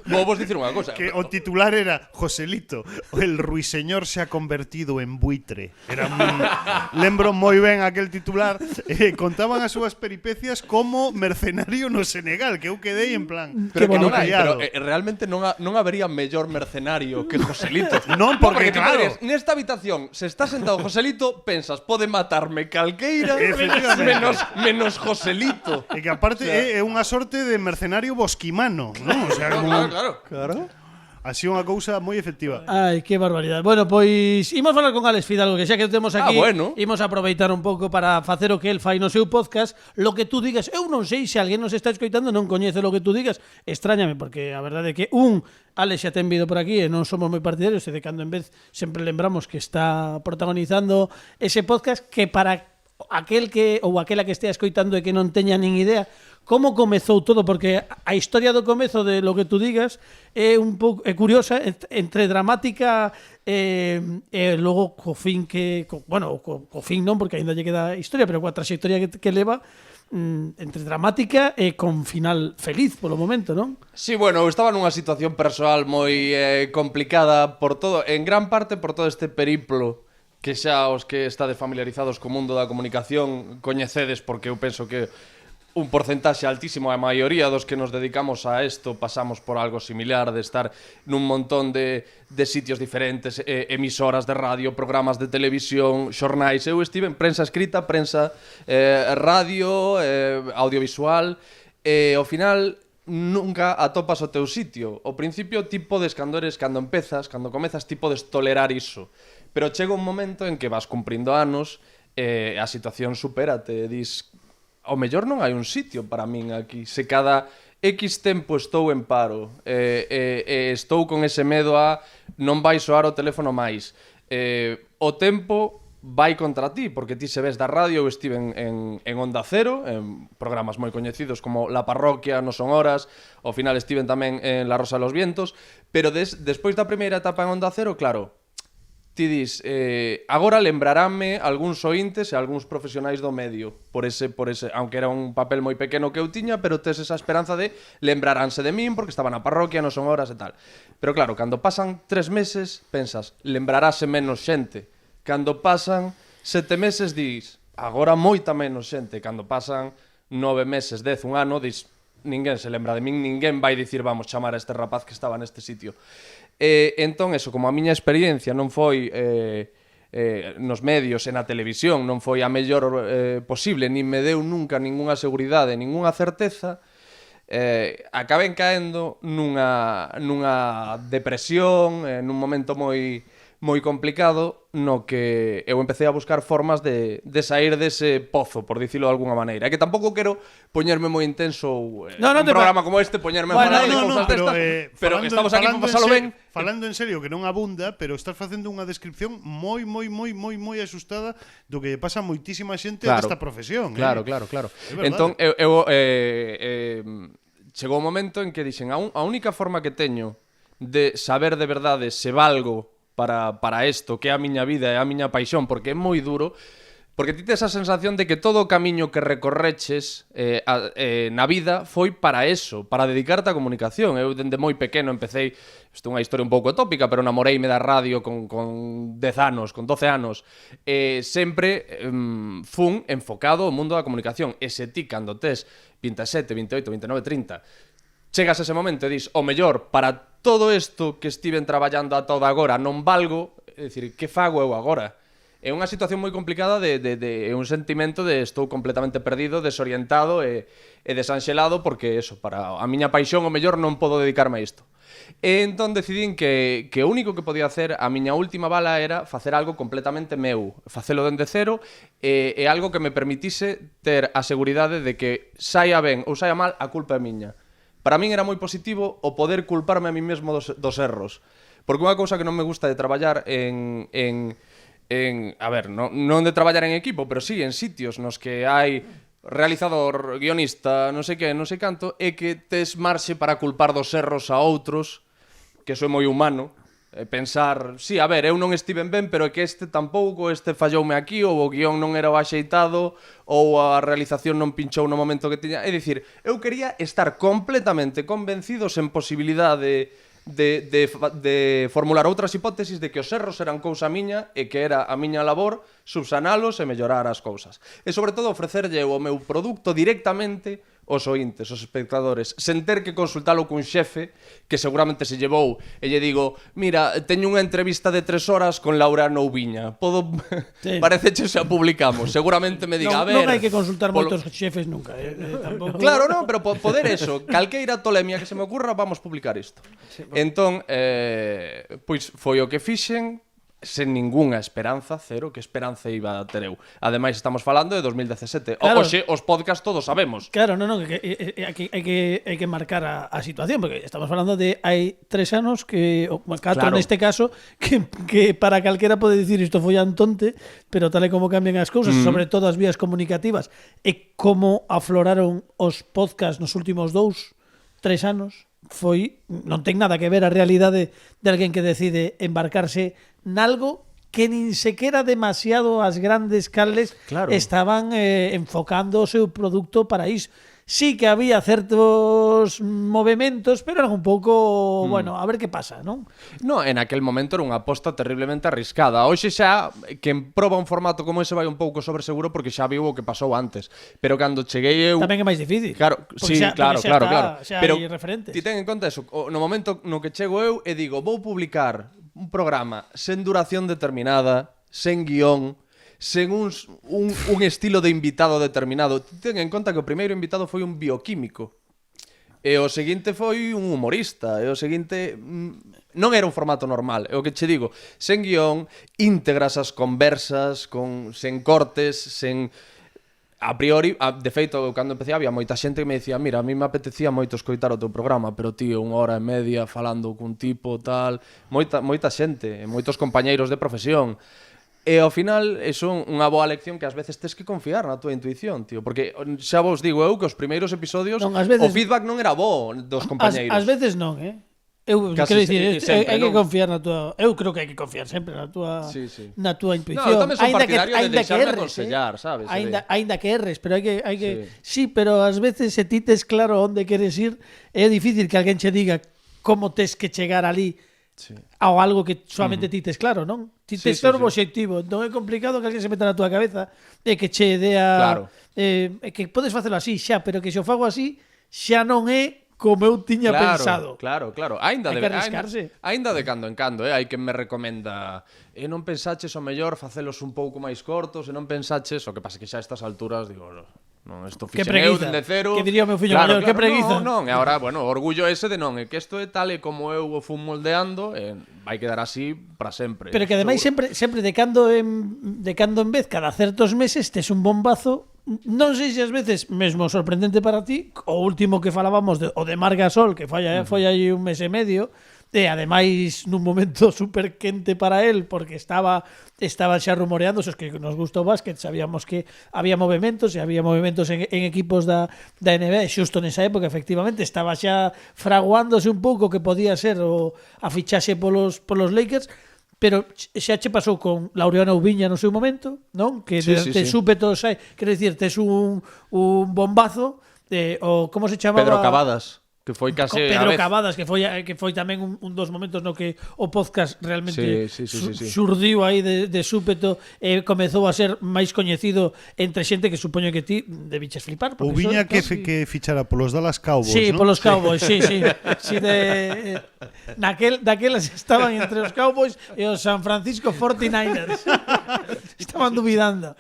Vou vos dicir unha cosa. que o titular era Joselito, el ruiseñor se ha convertido en buitre. Lembro moi ben aquel titular. Contaban as súas peripecias como mercenario no Senegal, que eu quedei en plan... Pero que non hai, pillado. pero realmente non habería mellor mercenario que Joselito. Non, porque ti claro. podrías, nesta habitación, se está sentado Joselito, pensas, pode matarme calqueira Efectivamente. menos Joselito. E que aparte é unha sorte de mercenario bosquimano, non? O sea, como Claro. así unha cousa moi efectiva. Ai, que barbaridade. Bueno, pois imos falar con Alex Fidalgo, que xa que o temos aquí, bueno. imos aproveitar un pouco para facer o que el fai no seu podcast, lo que tú digas. Eu non sei se alguén nos está escoitando non coñece lo que tú digas, extrañame, porque a verdade é que Alex xa ten vindo por aquí e non somos moi partidarios, e de cando en vez sempre lembramos que está protagonizando ese podcast, que para aquel que ou aquela que estea escoitando e que non teña nin idea como comezou todo, porque a historia do comezo de lo que tú digas é un pouco curiosa, entre dramática e logo co fin que co fin non, porque aínda lle queda historia, pero coa trayectoria que leva, entre dramática e con final feliz polo momento, non? Sí, bueno, eu estaba nunha situación persoal moi complicada por todo, en gran parte por todo este periplo que xa os que estade familiarizados co mundo da comunicación coñecedes, porque eu penso que un porcentaxe altísimo, a maioría dos que nos dedicamos a isto pasamos por algo similar, de estar nun montón de sitios diferentes, emisoras de radio, programas de televisión, xornais. Eu estive en prensa escrita, prensa radio, audiovisual, e ao final nunca atopas o teu sitio. Ao principio ti podes, cando comezas, ti podes tolerar iso, pero chega un momento en que vas cumprindo anos e a situación supérate, dis, ao mellor non hai un sitio para min aquí. Se cada X tempo estou en paro e estou con ese medo a non vai soar o teléfono máis, o tempo vai contra ti, porque ti se ves da radio, eu estive en Onda Cero, en programas moi coñecidos como La Parroquia, No Son Horas, ao final estiven tamén en La Rosa de los Vientos, pero despois da primeira etapa en Onda Cero, claro, ti dis, agora lembraránme algúns ointes e algúns profesionais do medio por ese, aunque era un papel moi pequeno que eu tiña, pero tes esa esperanza de lembraránse de min porque estaba na parroquia, Non Son Horas e tal. Pero claro, cando pasan 3 meses, pensas, lembrarase menos xente. Cando pasan 7 meses, dis, agora moita menos xente. Cando pasan 9 meses, 10, un ano, dis, ninguén se lembra de min, ninguén vai dicir, vamos chamar a este rapaz que estaba neste sitio. Entón, eso, como a miña experiencia non foi nos medios e na televisión, non foi a mellor posible, nin me deu nunca ningunha seguridade, ningunha certeza, acabei caendo nunha depresión, nun momento moi complicado no que eu empecé a buscar formas de sair dese pozo, por dicilo de alguna maneira. É que tampouco quero poñerme moi intenso un programa como este, poñerme a falar de cousas destas, pero estamos aquí para pasalo ben. Falando en serio, que non abunda, pero estás facendo unha descripción moi asustada do que pasa moitísima xente desta profesión. Claro. Entón, chegou o momento en que dixen, a única forma que teño de saber de verdade se valgo para isto, que é a miña vida e a miña paixón, porque é moi duro, porque ti tes a sensación de que todo o camiño que recorreches na vida foi para eso, para dedicarte á comunicación. Eu dende moi pequeno empecé, isto é unha historia un pouco tópica, pero namoreime da radio con 10 anos, con 12 anos, sempre fun enfocado ao mundo da comunicación. E se ti, cando tes 27, 28, 29, 30, chegas a ese momento e dis, o mellor, para todo isto que estiven traballando a toda agora non valgo, é dicir, que fago eu agora? É unha situación moi complicada de un sentimento de estou completamente perdido, desorientado e desanxelado porque eso, para a miña paixón o mellor non podo dedicarme a isto. E entón decidín que o único que podía hacer, a miña última bala era facer algo completamente meu, facelo dende cero e algo que me permitise ter a seguridade de que saia ben ou saia mal, a culpa é miña. Para min era moi positivo o poder culparme a mí mesmo dos erros. Porque unha cousa que non me gusta de traballar a ver, non de traballar en equipo, pero sí en sitios nos que hai realizador, guionista, non sei que, non sei canto, é que tes marxe para culpar dos erros a outros, que eso é moi humano, pensar, sí, a ver, eu non estiven ben, pero é que este tampouco, este falloume aquí, ou o guión non era o axeitado, ou a realización non pinchou no momento que tiña. É dicir, eu quería estar completamente convencido sen posibilidade de formular outras hipótesis de que os erros eran cousa miña e que era a miña labor subsanalos e mellorar as cousas. E sobre todo ofrecerlle o meu produto directamente os ointes, os espectadores, sen ter que consultalo cun xefe que seguramente se llevou e lle digo, mira, teño unha entrevista de 3 horas con Laura Nouviña, podo... Sí. Parece que xa publicamos, seguramente me diga, a ver... Non hai que consultar moitos xefes nunca, tampouco... Claro, non, pero poder eso, calqueira tolemia que se me ocurra, vamos publicar isto. Sí, entón, pois foi o que fixen, sen ningunha esperanza, cero, que esperanza iba a ter eu. Ademais, estamos falando de 2017. Claro. Oxe, os podcast todos sabemos. Claro, non, hai que marcar a situación, porque estamos falando de hai 3 anos que, o 4 claro. Neste caso, que para calquera pode dicir isto foi antonte, pero tal e como cambian as cousas, sobre todo as vías comunicativas, e como afloraron os podcast nos últimos 2-3 anos, non ten nada que ver a realidade de alguén que decide embarcarse nalgo que nin sequera demasiado as grandes canles claro. Estaban enfocando o seu produto para iso. Sí que había certos movementos, pero eran un pouco, bueno, a ver que pasa, non? No, en aquel momento era unha aposta terriblemente arriscada. Hoxe xa, quen proba un formato como ese vai un pouco sobre seguro porque xa viu o que pasou antes. Pero cando cheguei eu... Tamén é máis difícil. Claro, sí, claro. Pero ti ten en conta eso, no momento no que chego eu e digo, vou publicar un programa sen duración determinada, sen guión, sen un estilo de invitado determinado. Ten en conta que o primeiro invitado foi un bioquímico e o seguinte foi un humorista e o seguinte non era un formato normal. É o que che digo, sen guión, íntegras as conversas, sen cortes, sen... A priori, de feito, cando empecé había moita xente que me dicía, mira, a mí me apetecía moito escoitar o teu programa, pero tío, 1 hora e media falando cun tipo, tal... Moita xente, moitos compañeiros de profesión. E ao final, iso é unha boa lección que ás veces tes que confiar na tua intuición, tío. Porque xa vos digo eu que os primeiros episodios non, veces, o feedback non era bo dos compañeiros. Ás veces non, Eu quero dicir, hai que confiar na tua... Eu creo que hai que confiar sempre na tua na tua intuición. No, eu tamén son partidario de deixarme aconsellar, sabes? Ainda que erres, pero hai que sí, pero ás veces se ti tes claro onde queres ir, é difícil que alguén che diga como tes que chegar ali. Ao algo que solamente ti tes claro, non? Ti tes claro o obxectivo. Non é complicado que alguén se meta na tua cabeza e que che dea... que podes facelo así xa, pero que se o fago así xa non é como eu tiña pensado. Claro. Aínda de cando en cando, hai quen me recomenda non pensaches o mellor facelos un pouco máis cortos, e non pensaches, o que pasa que xa a estas alturas digo, non, isto fixen eu dende cero. Que diría o meu fillo maior, que preguiza. Non, e agora, bueno, orgullo ese de non, é que isto é tal e como eu o fun moldeando, vai quedar así para sempre. Pero que ademais sempre de cando en vez, cada certos meses tes un bombazo. Non sei se ás veces mesmo sorprendente para ti. O último que falábamos o de Marc Gasol, que foi aí un mes e medio, e ademais nun momento super quente para él, porque estaba xa rumoreando, os que nos gusta o básquet, sabíamos que había movementos en equipos da NBA, e xusto nesa época efectivamente estaba xa fraguándose un pouco que podía ser a fichaxe polos Lakers. Pero xa che pasou con Laureano Ubiña no seu momento, non? Que te súpeto, quero dicir, tes un bombazo o como se chamaba? Pedro Cavadas, que foi case Pedro Cavadas, que foi tamén un dos momentos no que o podcast realmente surdiu aí de súpeto e comezou a ser máis coñecido entre xente que supoño que ti debiches flipar. Ubiña que fichara polos Dallas Cowboys, sí, ¿no? Polos Cowboys, sí. Daquelas estaban entre os Cowboys e os San Francisco 49ers. Estaban dubidando.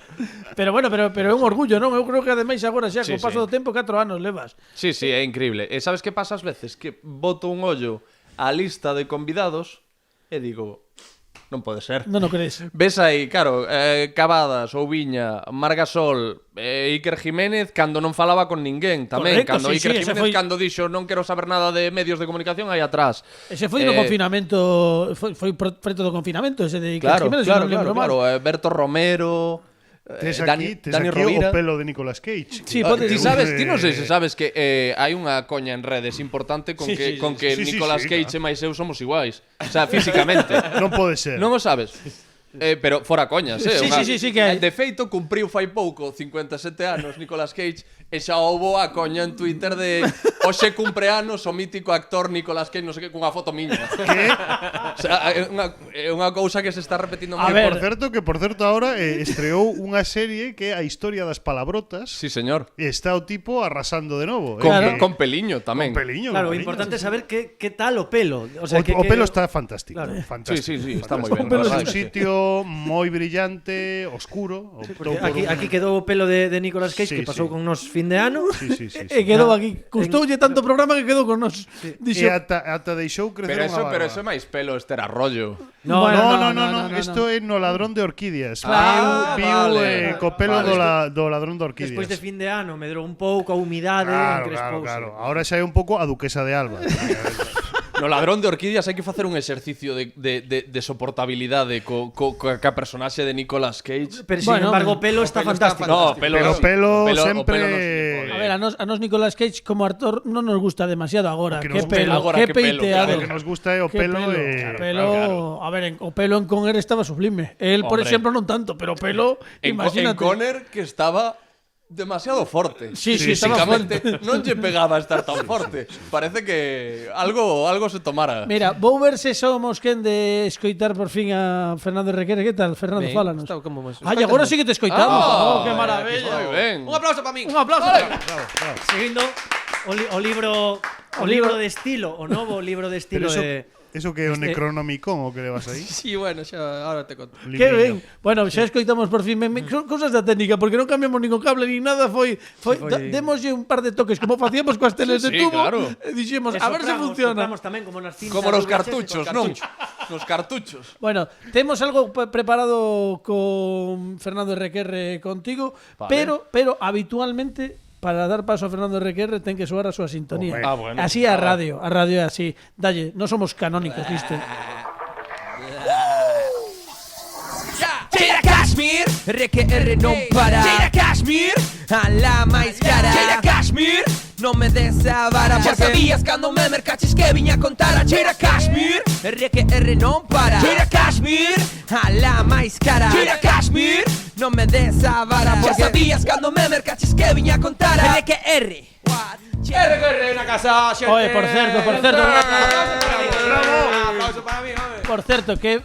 Pero bueno, pero é un orgullo, non? Eu creo que ademais agora xa, co paso do tempo, 4 anos levas. Sí, é increíble. E sabes que pasa ás veces? Que boto un ollo á lista de convidados e digo, non pode ser. Non o crees. Ves aí, claro, Cavadas, Oubiña, Marc Gasol, Iker Jiménez, cando non falaba con ninguén tamén. Correcto, cando Iker Jiménez, cando dixo non quero saber nada de medios de comunicación, aí atrás. Ese foi no confinamento, foi preto do confinamento, ese de Iker Jiménez. Claro, Berto Romero... Tes aquí o pelo de Nicolas Cage. Sí, ti non sei se sabes que hai unha coña en redes importante con que Nicolas Cage e máis eu somos iguais. O sea, físicamente. Non pode ser. Non o sabes. Pero fora coñas, Sí, que hai. De feito, cumpriu fai pouco 57 anos Nicolas Cage e xa houbo a coña en Twitter de hoxe cumpleanos o mítico actor Nicolas Cage, non sei que, cunha foto miña. Que? O sea, é unha cousa que se está repetindo moi. Por certo, ahora estreou unha serie que é a historia das palabrotas. Sí, señor. E está o tipo arrasando de novo. Con peliño tamén. Claro, o importante é saber que tal o pelo. O sea, o pelo está fantástico. Claro. Fantástico. Sí, está moi ben. O pelo é un sitio moi brillante, oscuro. Aquí quedou o pelo de Nicolas Cage, que pasou con nos fin de ano. E quedou aquí. Custoulle tanto programa que quedou con nos. E ata deixou crecer unha barba. Pero eso é máis pelo, este era rollo. No. Isto é no Ladrón de Orquídeas. Viu co pelo do Ladrón de Orquídeas. Despois de fin de ano medrou un pouco a humidade. Claro. Ahora xa é un pouco a Duquesa de Alba. No Ladrón de Orquídeas hai que facer un exercicio de soportabilidade ca personaxe de Nicolas Cage. Pero sin embargo, o pelo está fantástico. No, pelo sempre... A ver, a nos Nicolas Cage como actor non nos gusta demasiado agora. Que pelo. Que peiteado. O que nos gusta é o pelo. A ver, o pelo en Conner estaba sublime. El, por exemplo, non tanto, pero o pelo, imagínate. En Conner que estaba demasiado forte. Sí, estaba forte. Non lle pegaba a estar tan forte. Parece que algo se tomara. Mira, vou ver se somos quen de escoitar por fin a Fernando Requere. Que tal, Fernando? Fálanos. Ai, agora sí que te escoitamos. Que maravilla. Moi ben. Un aplauso para min. Un aplauso. Bravo. Seguindo o libro de estilo, o novo libro de estilo de... Eso que é o Necronomicon o que levas aí? Sí, bueno, xa ahora te conto. Que ben. Bueno, xa escoitamos por fin. Son cousas da técnica, porque non cambiamos ningún cable ni nada. Demoslle un par de toques, como facíamos coas teles de tubo. Claro. Dixemos, a ver se funciona. Tamén como nas cintas. Como nos cartuchos, non? Nos cartuchos. Bueno, temos algo preparado con Fernando Requerre contigo, vale. pero habitualmente para dar paso a Fernando Requerre ten que soar a súa sintonía. Bueno. Así a radio é así. Dalle, non somos canónicos, viste. Ya. Cheira Kashmir, RQR non para. Cheira Kashmir, a la máis cara. Cheira Kashmir, non me des a vara. Xa sabías cando me mercaches que viña a contar a Cheira Kashmir, RQR non para. Cheira Kashmir, a la máis cara. Cheira Kashmir, non me des a vara. Xa sabías cando me mercaches que viña a contar a RQR. RQR na casa, xente. Oye, por certo. Aplauso para mí, home. Por certo, que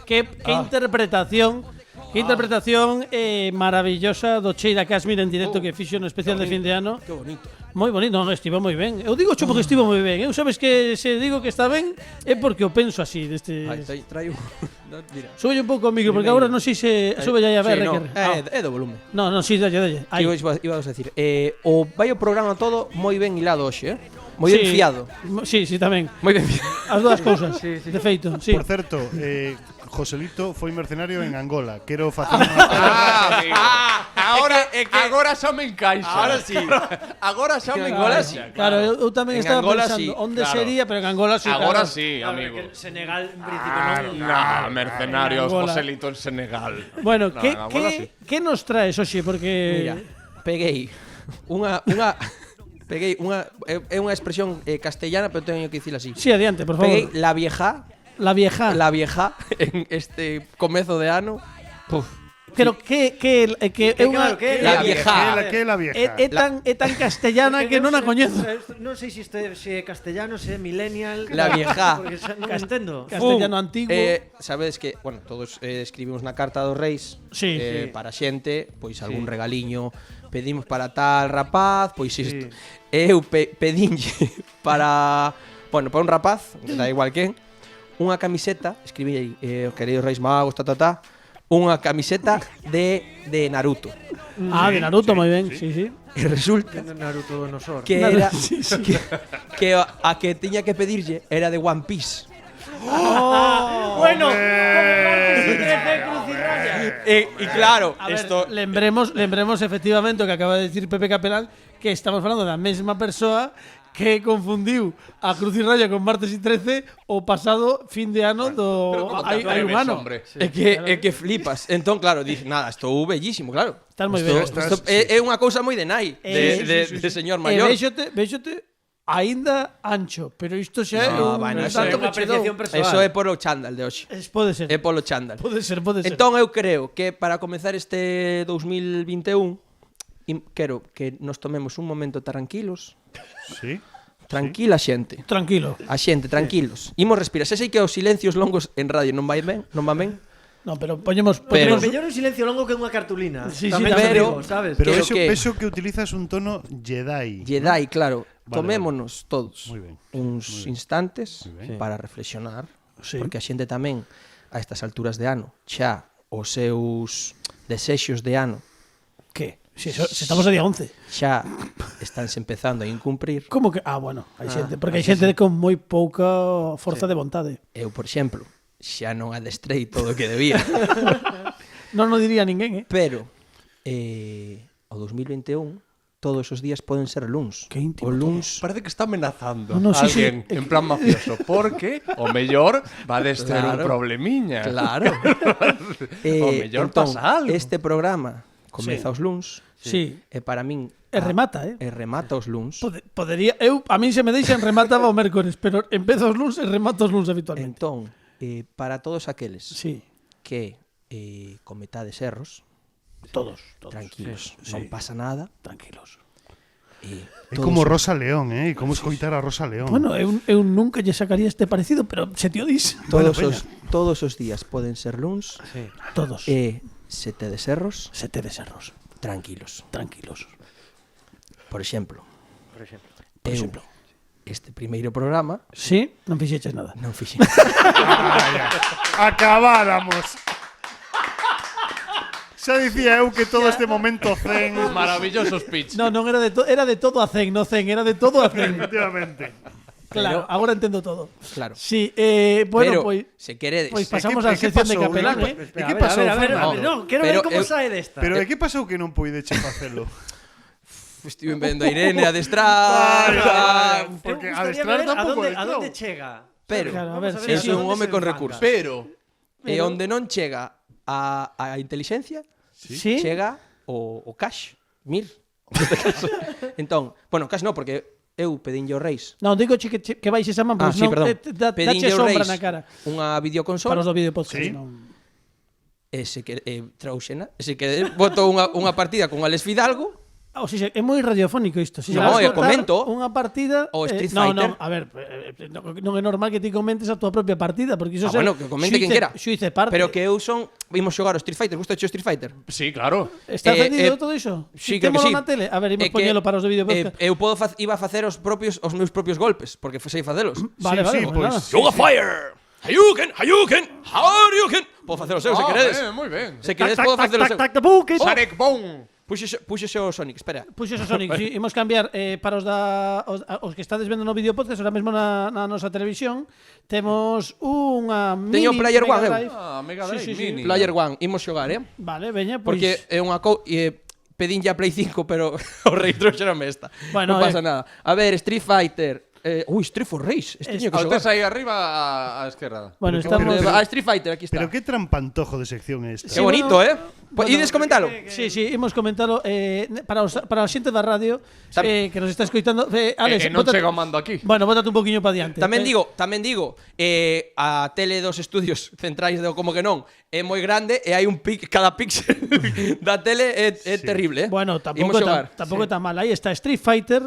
interpretación maravillosa do Cheira Kashmir en directo que fixo no especial de fin de ano. Que bonito. Moi bonito, non, estivo moi ben. Eu digo porque estivo moi ben. Eu sabes que se digo que está ben é porque o penso así deste. Traio. Mira. Sube un pouco o micro porque agora non sei se sube ya a ver. É do volumen. No, sí, dalle. Que ibas a decir, o vai o programa todo moi ben hilado hoxe, moi ben fiado. Sí, tamén. Moi ben fiado. As dúas cousas. De feito, sí. Por certo, Joselito foi mercenario en Angola. Quero facer Agora xa me encaixa. Ahora sí. Agora xa me encaixa. Claro, eu tamén En estaba Angola pensando sí, onde claro. sería, pero en Angola sí. Agora claro. sí, amigo. Senegal, en principio, non. Mercenarios, Angola. Joselito en Senegal. Bueno, No, que en Angola sí. que nos traes hoxe porque Mira, peguei unha é unha expresión castellana, pero teño que dicila así. Sí, adiante, por favor. Peguei la vieja La vieja. en este comezo de ano. Puf. Pero que é unha La vieja. Que é la vieja? é tan castellana que non a coñezo. Non sei se isto é castellano, se é millennial. La vieja. Porque non entendo. Castellano antiguo. Sabedes que, bueno, todos escribimos na carta dos reis Sí. para xente, pois algún regaliño pedimos para tal rapaz, pois isto. Eu pedinlle para un rapaz, da igual quen, unha camiseta, escribí aí, queridos reis magos, unha camiseta de Naruto. De Naruto, moi ben, sí. E resulta Naruto do Nosor. que era que a que tiña que pedirlle era de One Piece. Bueno, E claro, A ver, esto lembremos efectivamente o que acaba de decir Pepe Capelán, que estamos falando da mesma persoa que confundiu a Cruz y Raya con Martes y 13 o pasado fin de ano do hai un ano. é que flipas. Entón, claro, dije, nada, estou bellísimo, claro. Estás moi ben. Isto é unha cousa moi de nai, de señor maior. Véxote aínda ancho, pero isto xa é un eso tanto é que che dou. Eso é polo chándal de hoxe. Pode ser. É polo chándal. Pode ser. Entón eu creo que para comezar este 2021 quero que nos tomemos un momento tranquilos. Sí. Tranquila xente. Tranquilo. A xente, tranquilos. Imos respirar. Se sei que os silencios longos en radio non van ben. No, pero poñemos Pero- mellor un silencio longo que unha cartulina. Sí, Tamén sí, te pero- digo, sabes? Pero Creo que- eso que utilizas un tono Jedi. Jedi, claro. Vale, Tomémonos todos Muy ben. uns instantes ben. para reflexionar, Sí. porque a xente tamén a estas alturas de ano xa os seus desexos de ano ¿Qué? Si estamos a día 11. xa estánse empezando a incumprir. Como que? Bueno, hai xente, porque hai xente con moi pouca forza de vontade. Eu, por exemplo, xa non adestrei todo o que debía. Non o diría ninguén, Pero o 2021 todos os días poden ser luns. Que íntimo O luns Parece que está amenazando No, sí, alguén en plan mafioso, porque o mellor va a ter un Claro. problemiña. Claro. O mellor pasa algo. Este programa comeza os luns. Sí. E para min E remata, E remata os luns. Podería, a min se me deixan remataba o mércores, pero empezo os luns e remato os luns habitualmente. Entón, para todos aqueles Sí, que cometades erros, todos. tranquilos, Sí. non pasa nada. Tranquilos. É como Rosa León, E como escoitar a Rosa León. Bueno, eu nunca lle sacaría este parecido, pero se te o dis. Todos os días poden ser luns. Todos. E se tedes erros, Se te deserros. tranquilos. Por exemplo, este primeiro programa Sí, non fixeches nada. non fixen. Acabáramos. Xa dicía eu que todo este momento zen. Maravilloso speech. Non era de todo a 100, no 100, era de todo a 100. Efectivamente. Claro, agora entendo todo. Claro. Sí, bueno, Pero, pois se queredes, pois pasamos E á que sección de pasou? Capelán, E que pasou, A ver, Fernando? no, quero ver Pero como eu- sae desta. Pero e que pasou que non puideche facelo? estive vendo a Irene adestrar. Porque Eu gustaría adestrar ver tampouco a adestrou. donde chega. Pero Claro, a ver, Vamos sí, eu sí, son un onde home se con desmanga. recursos. Pero E onde non chega a intelixencia, Sí. chega o Cashmere. Entón, bueno, Cash non, porque eu pedinlle os reis. Non, digo que vais esa man, Sí, perdón. dache sombra na cara. Unha videoconsola. Para os do videopodcast, Sí. non. E se que trouxena, e se que boto unha partida con Alex Fidalgo, O sea, é moi radiofónico isto. Si No, vas eu botar comento. unha partida O Street No, Fighter. a ver, non é normal que ti comentes a túa propia partida, porque iso bueno, que comente quen quera. Xuice parte. pero que eu son vimos xogar o Street Fighter, gusta o Street Fighter? Sí, claro. Está ofendido todo iso? Sí, creo que Témolo sí. na tele. A ver, imos É que, poñelo para os de videopodcast. eu iba a facer os meus propios golpes, porque sei facelos. Vale, sí, vale, pues, nada. Yoga Fire! Hayuken! Hadouken! Podo facer os seus, se queredes. Moi ben. Se queredes, podo facer os seus. Tac, buques. Sonic Boom. Puxese o Sonic, espera. Puxo eso, Sonic. Sí, imos cambiar para os que estades vendo no videopodcast, ahora mesmo na nosa televisión, temos unha mini Teño Player Mega One, eu. Drive. Mega Drive Mini. Player One, imos xogar, Vale, veña, pois... Porque é unha pedinlle a Play 5, pero o rei trouxerame esta. Bueno, non pasa nada. A ver, Street Fighter. Street for Race. Este teño que Ao xogar. tes aí arriba á esquerda. Bueno, Pero- estamos... Street Fighter, aquí está. Pero qué trampantojo de sección é esta. Qué bonito, Bueno, Ides comentalo. Sí, imos comentalo para a xente da radio que nos está escoitando. Alex, non bótate- chega o mando aquí. Bueno, bótate un poquinho para diante. Tamén digo, a tele dos estudios centrais de como que non é moi grande e hai cada píxel da tele é terrible, Bueno, Imos xogar. tampouco é tan mal. Aí está Street Fighter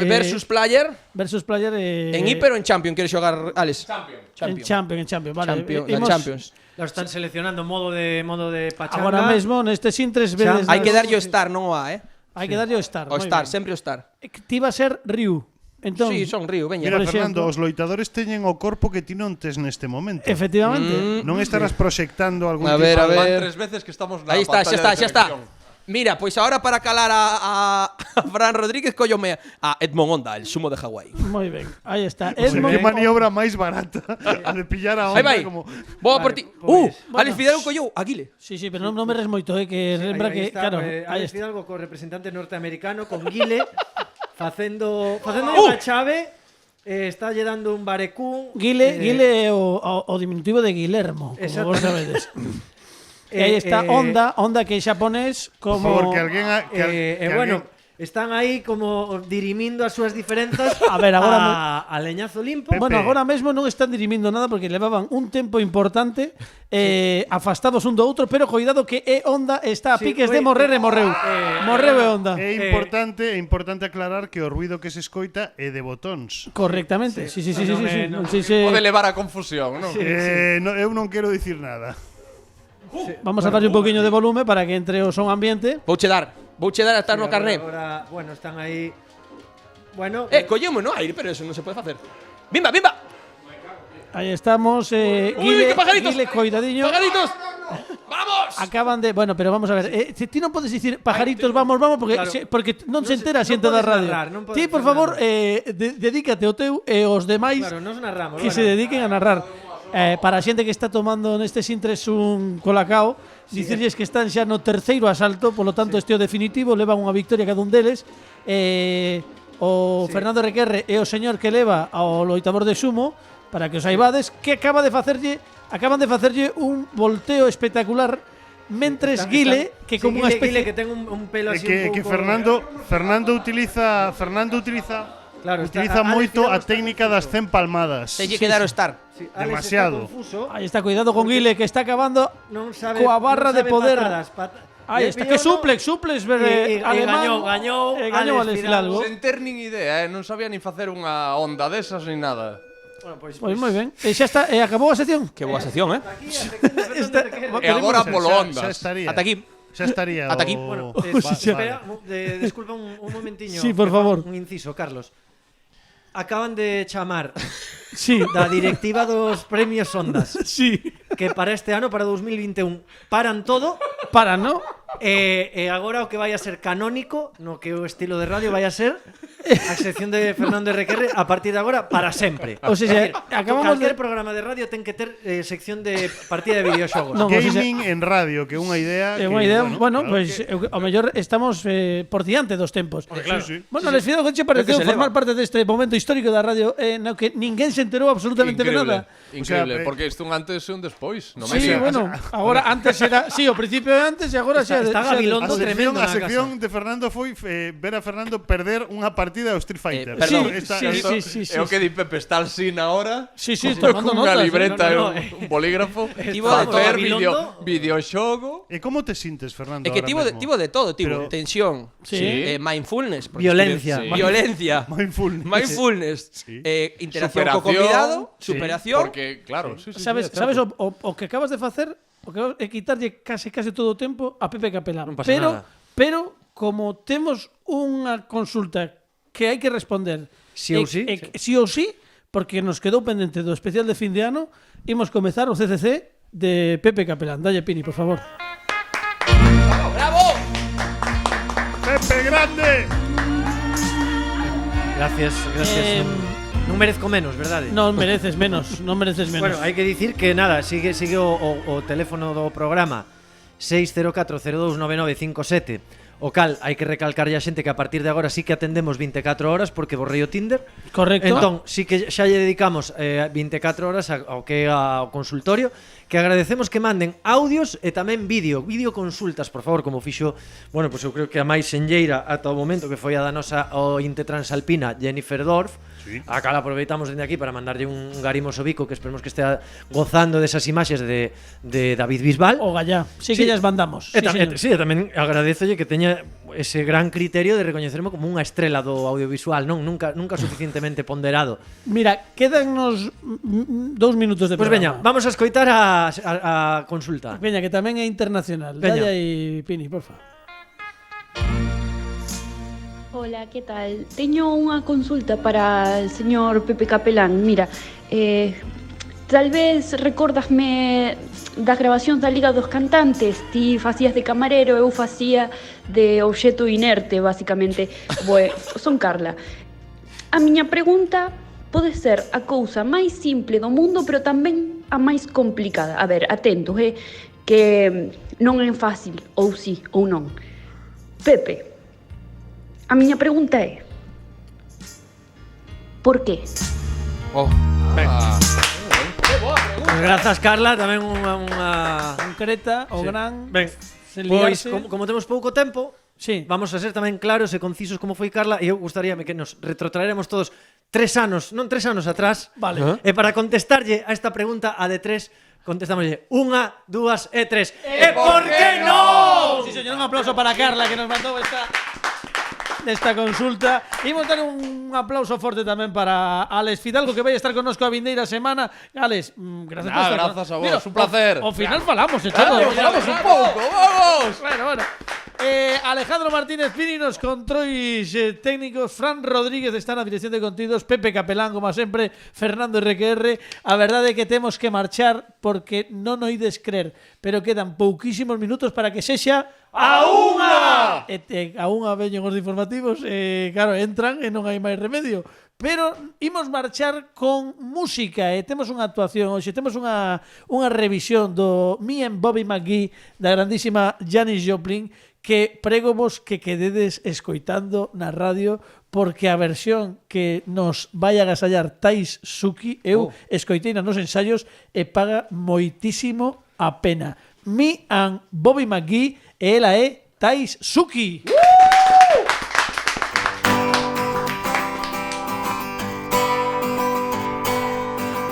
versus player player en Hyper ou en Champion queres xogar, Alex? en Champion, vale. Champions. Lo están seleccionando modo de pachanga. Agora mesmo nestes intres vedes Hai que darlle o Star, non o A, Hai que darlle o Star. O moi Star, ben. sempre o Star. Ti va a ser Ryu. Entón, Sí, son Río, veña. Mira, por Fernando, exemplo. os loitadores teñen o corpo que ti non tes neste momento. efectivamente. Non estarás proxectando algún A ver, tipo a ver. Van 3 veces que estamos na Aí está, xa pantalla está, de xa está. televisión. Mira, pois agora para calar a Fran Rodríguez collome a Edmond Honda, el sumo de Hawái. Moi ben. Aí está. Pues Edmond- qué maniobra máis barata a de pillar a Aí onda vai. como Vou por ti. Pois. Alex Fidalgo collou Aguile. Sí, pero non me res moito, que lembra que, está, claro, aí Alex está. Fidalgo co representante norteamericano con Guile facendo unha chave, está lle dando un barecún. Guile é o diminutivo de Guillermo, como Exacto. vos sabedes. E aí está Honda que é xaponés como... Por favor, que alguén Bueno, están aí como dirimindo as súas diferenzas A ver, agora a leñazo limpo. Bueno, agora mesmo non están dirimindo nada porque levaban un tempo importante afastados un do outro, pero cuidado que Honda está a Sí, piques de morrer e morreu. Morreu e Honda. É importante aclarar que o ruido que se escoita é de botóns. Correctamente. Sí. Pode levar a confusión, non? Eu non quero dicir nada. Vamos a darlle un poquinho de volume para que entre o son ambiente. Vouche dar a estar no carné. Ahora, bueno, están aí. Bueno, Collemos no aire, pero eso non se pode facer. Bimba, bimba. Aí estamos, Guile, que pajaritos. Guile, coidadiño. Pagaditos. Vamos. Acaban de, bueno, pero vamos a ver, ti non podes dicir pajaritos, vamos, porque Claro. porque non se Non entera a se- xente non da podes radio. narrar, non podes Ti, por facer favor, nada. dedícate ao teu e os demais claro, nos narramos. que se dediquen a narrar. Para a xente que está tomando nestes intres un colacao, dicirlles que están xa no terceiro asalto, polo tanto este é o definitivo, levan unha victoria cada un deles. O Fernando Requerre é o señor que leva ao loitador de sumo, para que os saibades, que acaban de facerlle un volteo espectacular mentres Guile, que como unha especie Guile que ten un pelo así Que un pouco. Fernando utiliza Claro, está- utiliza Alex moito Fidalgo a está- técnica das 100 palmadas. Teñe que dar o Star. Sí, Alex demasiado. Está confuso, Ahí está, cuidado con Guile, que está acabando non sabe, coa barra non de sabe poder. Ahí Ahí está, que suplex, alemán. gañou gañou Alex Alex Fidalgo. Sen ter nin idea, non sabía nin facer unha onda desas nin nada. Bueno, Pois moi ben. E xa está, acabou a sección. Que boa sección, E agora polo Xa ondas. estaría. Ata aquí. Xa estaría. Ata aquí. Bueno, espera, disculpa un momentiño. Sí, por favor. Un inciso, Carlos. Acaban de chamar Sí. da directiva dos premios Ondas Sí. que para este ano, para 2021, paran todo Para, ¿no? e agora o que vai a ser canónico, no que o estilo de radio vai a ser a sección de Fernando RQR a partir de agora para sempre. O sea, acabamos calquer programa de radio ten que ter sección de partida de videoxogos. No, Gaming en radio, que é unha idea É unha idea, bueno, claro pois ao mellor estamos por diante dos tempos. Claro. Sí. Bueno, les pido que che pareceu formar parte deste momento histórico da radio no que ninguén se enterou absolutamente de nada. Increíble, O sea, porque isto un antes e un despois. No Sí, bueno, agora antes era, sí, ao principio é antes e agora xa Está Gabilondo tremendo A na sección de Fernando foi ver a Fernando perder unha partida ao Street Fighter. Perdón, sí. É o que di Pepe, está al sin ahora. Sí, tomando Cunha notas. libreta no, e un bolígrafo. Tivo de Facer Gabilondo. videoxogo. E como te sintes, Fernando? É que tivo de todo, Pero- tensión, Sí. mindfulness, porque Violencia. Sí. violencia, Mindfulness. mindfulness, interacción co Superación. convidado, Sí. superación. Porque, claro, sí, Sabes o que acabas de facer, o que é quitarlle case todo o tempo a Pepe Capelán. Non pasa nada. Pero como temos unha consulta que hai que responder Sí ou sí. sí ou sí, porque nos quedou pendente do especial de fin de ano, imos comezar o CCC de Pepe Capelán. Dalle, Pini, por favor. ¡Bravo! Pepe Grande. Gracias. Non merezco menos, verdade? Non mereces menos. Bueno, hai que dicir que nada, sigue o teléfono do programa 604029957. O cal, hai que recalcarlle a xente que a partir de agora sí que atendemos 24 horas porque borrei o Tinder. Correcto. Entón, sí que xa lle dedicamos 24 horas ao que é ao consultorio, que agradecemos que manden audios e tamén vídeo consultas, por favor, como fixo, bueno, pois eu creo que a máis senlleira ata o momento, que foi a da nosa ointe transalpina Jennifer Dorf. Sí. A cal aproveitamos dende aquí para mandarlle un garimo sobico que esperemos que estea gozando desas imaxes de David Bisbal. O gallá. Sí que llas mandamos. E señor. tamén agradézolle que teña ese gran criterio de recoñecerme como unha estrela do audiovisual, non nunca suficientemente ponderado. Mira, quédanos 2 minutos de Pois programa. veña, vamos a escoitar a consulta. Veña, que tamén é internacional. Veña. Dalle aí, Pini, porfa. Hola, ¿qué tal? Teño unha consulta para el señor Pepe Capelán. Mira, tal vez recordasme das grabacións da Liga dos Cantantes. Ti facías de camarero, eu facía de obxeto inerte, basicamente. Son Carla. A miña pregunta pode ser a cousa máis simple do mundo, pero tamén a máis complicada. A ver, atentos, que non é fácil, ou sí, ou non. Pepe, a miña pregunta é: por qué? Grazas, Carla, tamén unha Concreta, o gran... Ben, sen pois, liarse. como temos pouco tempo, Sí. vamos a ser tamén claros e concisos como foi Carla, e eu gustaríame que nos retrotraéramos todos 3 anos atrás. Vale. E para contestarlle a esta pregunta, a de 3, contestámoslle 1, 2 e 3. E por que non? Sí, señor, un aplauso para Carla que nos mandou esta consulta. Imos dar un aplauso forte tamén para Alex Fidalgo, que vai estar connosco a vindeira semana. Alex, gracias por estar grazas a vos, un placer. Ao final falamos de todo. Falamos un pouco, vamos. Bueno. Alejandro Martínez Pini nos controis técnicos, Fran Rodríguez está na dirección de contidos, Pepe Capelán, como sempre, Fernando RQR. A verdade é que temos que marchar porque non o ides crer, pero quedan pouquísimos minutos para que sexa a unha. A unha veñen os informativos, claro, entran e non hai máis remedio. Pero imos marchar con música e temos unha actuación hoxe, temos unha revisión do Me and Bobby McGee da grandísima Janis Joplin, que prego vos que quededes escoitando na radio, porque a versión que nos vai agasallar Tais Suki eu escoitei nos ensaios e paga moitísimo a pena. Me and Bobby McGee e ela é Tais Suki.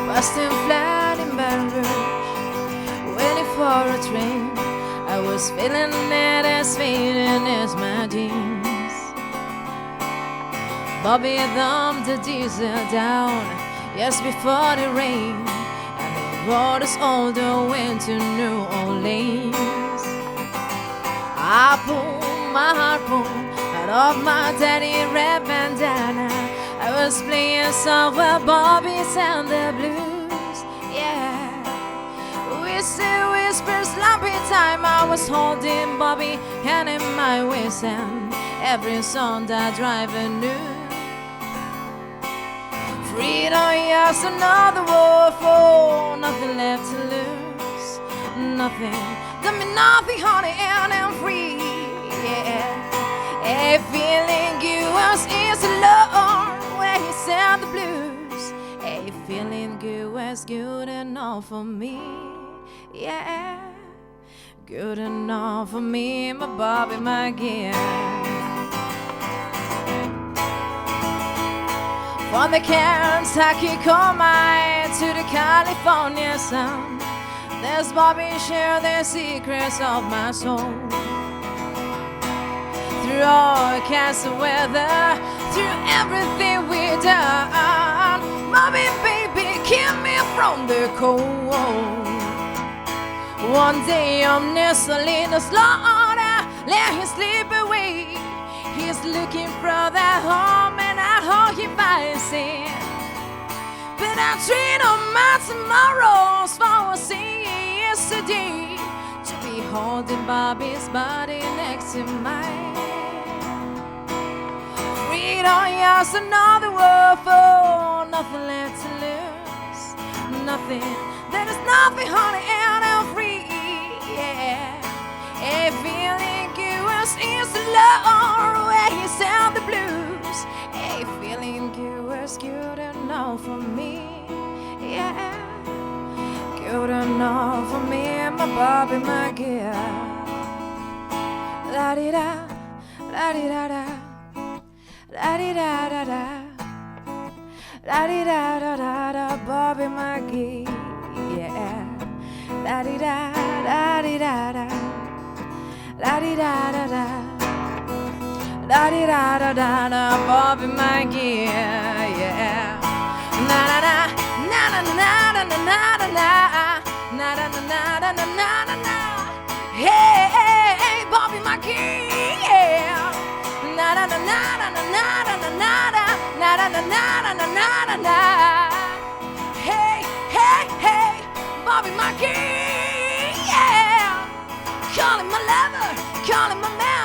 Busting flat in Baton Rouge, waiting for a train. I was feeling it as fading as my jeans. Bobby thumbed the diesel down just before the rain, and the road is all the way to New Orleans. I pulled my harpoon out of my daddy red bandana. I was playing somewhere Bobby sang the blues, yeah. Whisper, slumpy time. I was holding Bobby hand in my waist, and every song that driver knew. Freedom, yes, another war for nothing left to lose. Nothing, done me nothing, honey, and I'm free. Yeah, a feeling yours is alone where he said the blues. A feeling good was good enough for me. Yeah, good enough for me, my Bobby, my gear. From the Kentucky coal mine to the California sun, there's Bobby share the secrets of my soul. Through all kinds of weather, through everything we've done, Bobby, baby, keep me from the cold. One day I'm nestled in the slaughter, let him sleep away. He's looking for that home and I hope he finds it. But I treat all my tomorrows for a yesterday, to be holding Bobby's body next to mine. Freedom, yes, another word for nothing left to lose. Nothing, there is nothing, honey, and I'm free. Yeah, a feeling yours is alone where he sang the blues. A feeling yours good enough for me. Yeah, good enough for me, my Bobby, my girl. La di da, la di da da, la di da da da, la di da da da da, Bobby, my girl. Yeah, la di da, la di da da, la di da da da, la di da da da da, Bobby, my girl. Yeah, na na na na na na na na na na. Na na na na na na na na. Hey, hey, hey, Bobby, my king, yeah. Na na na na na na na na na na na na na na na na. Hey, hey, hey, Bobby, my king, yeah. Call him my lover, call him my man.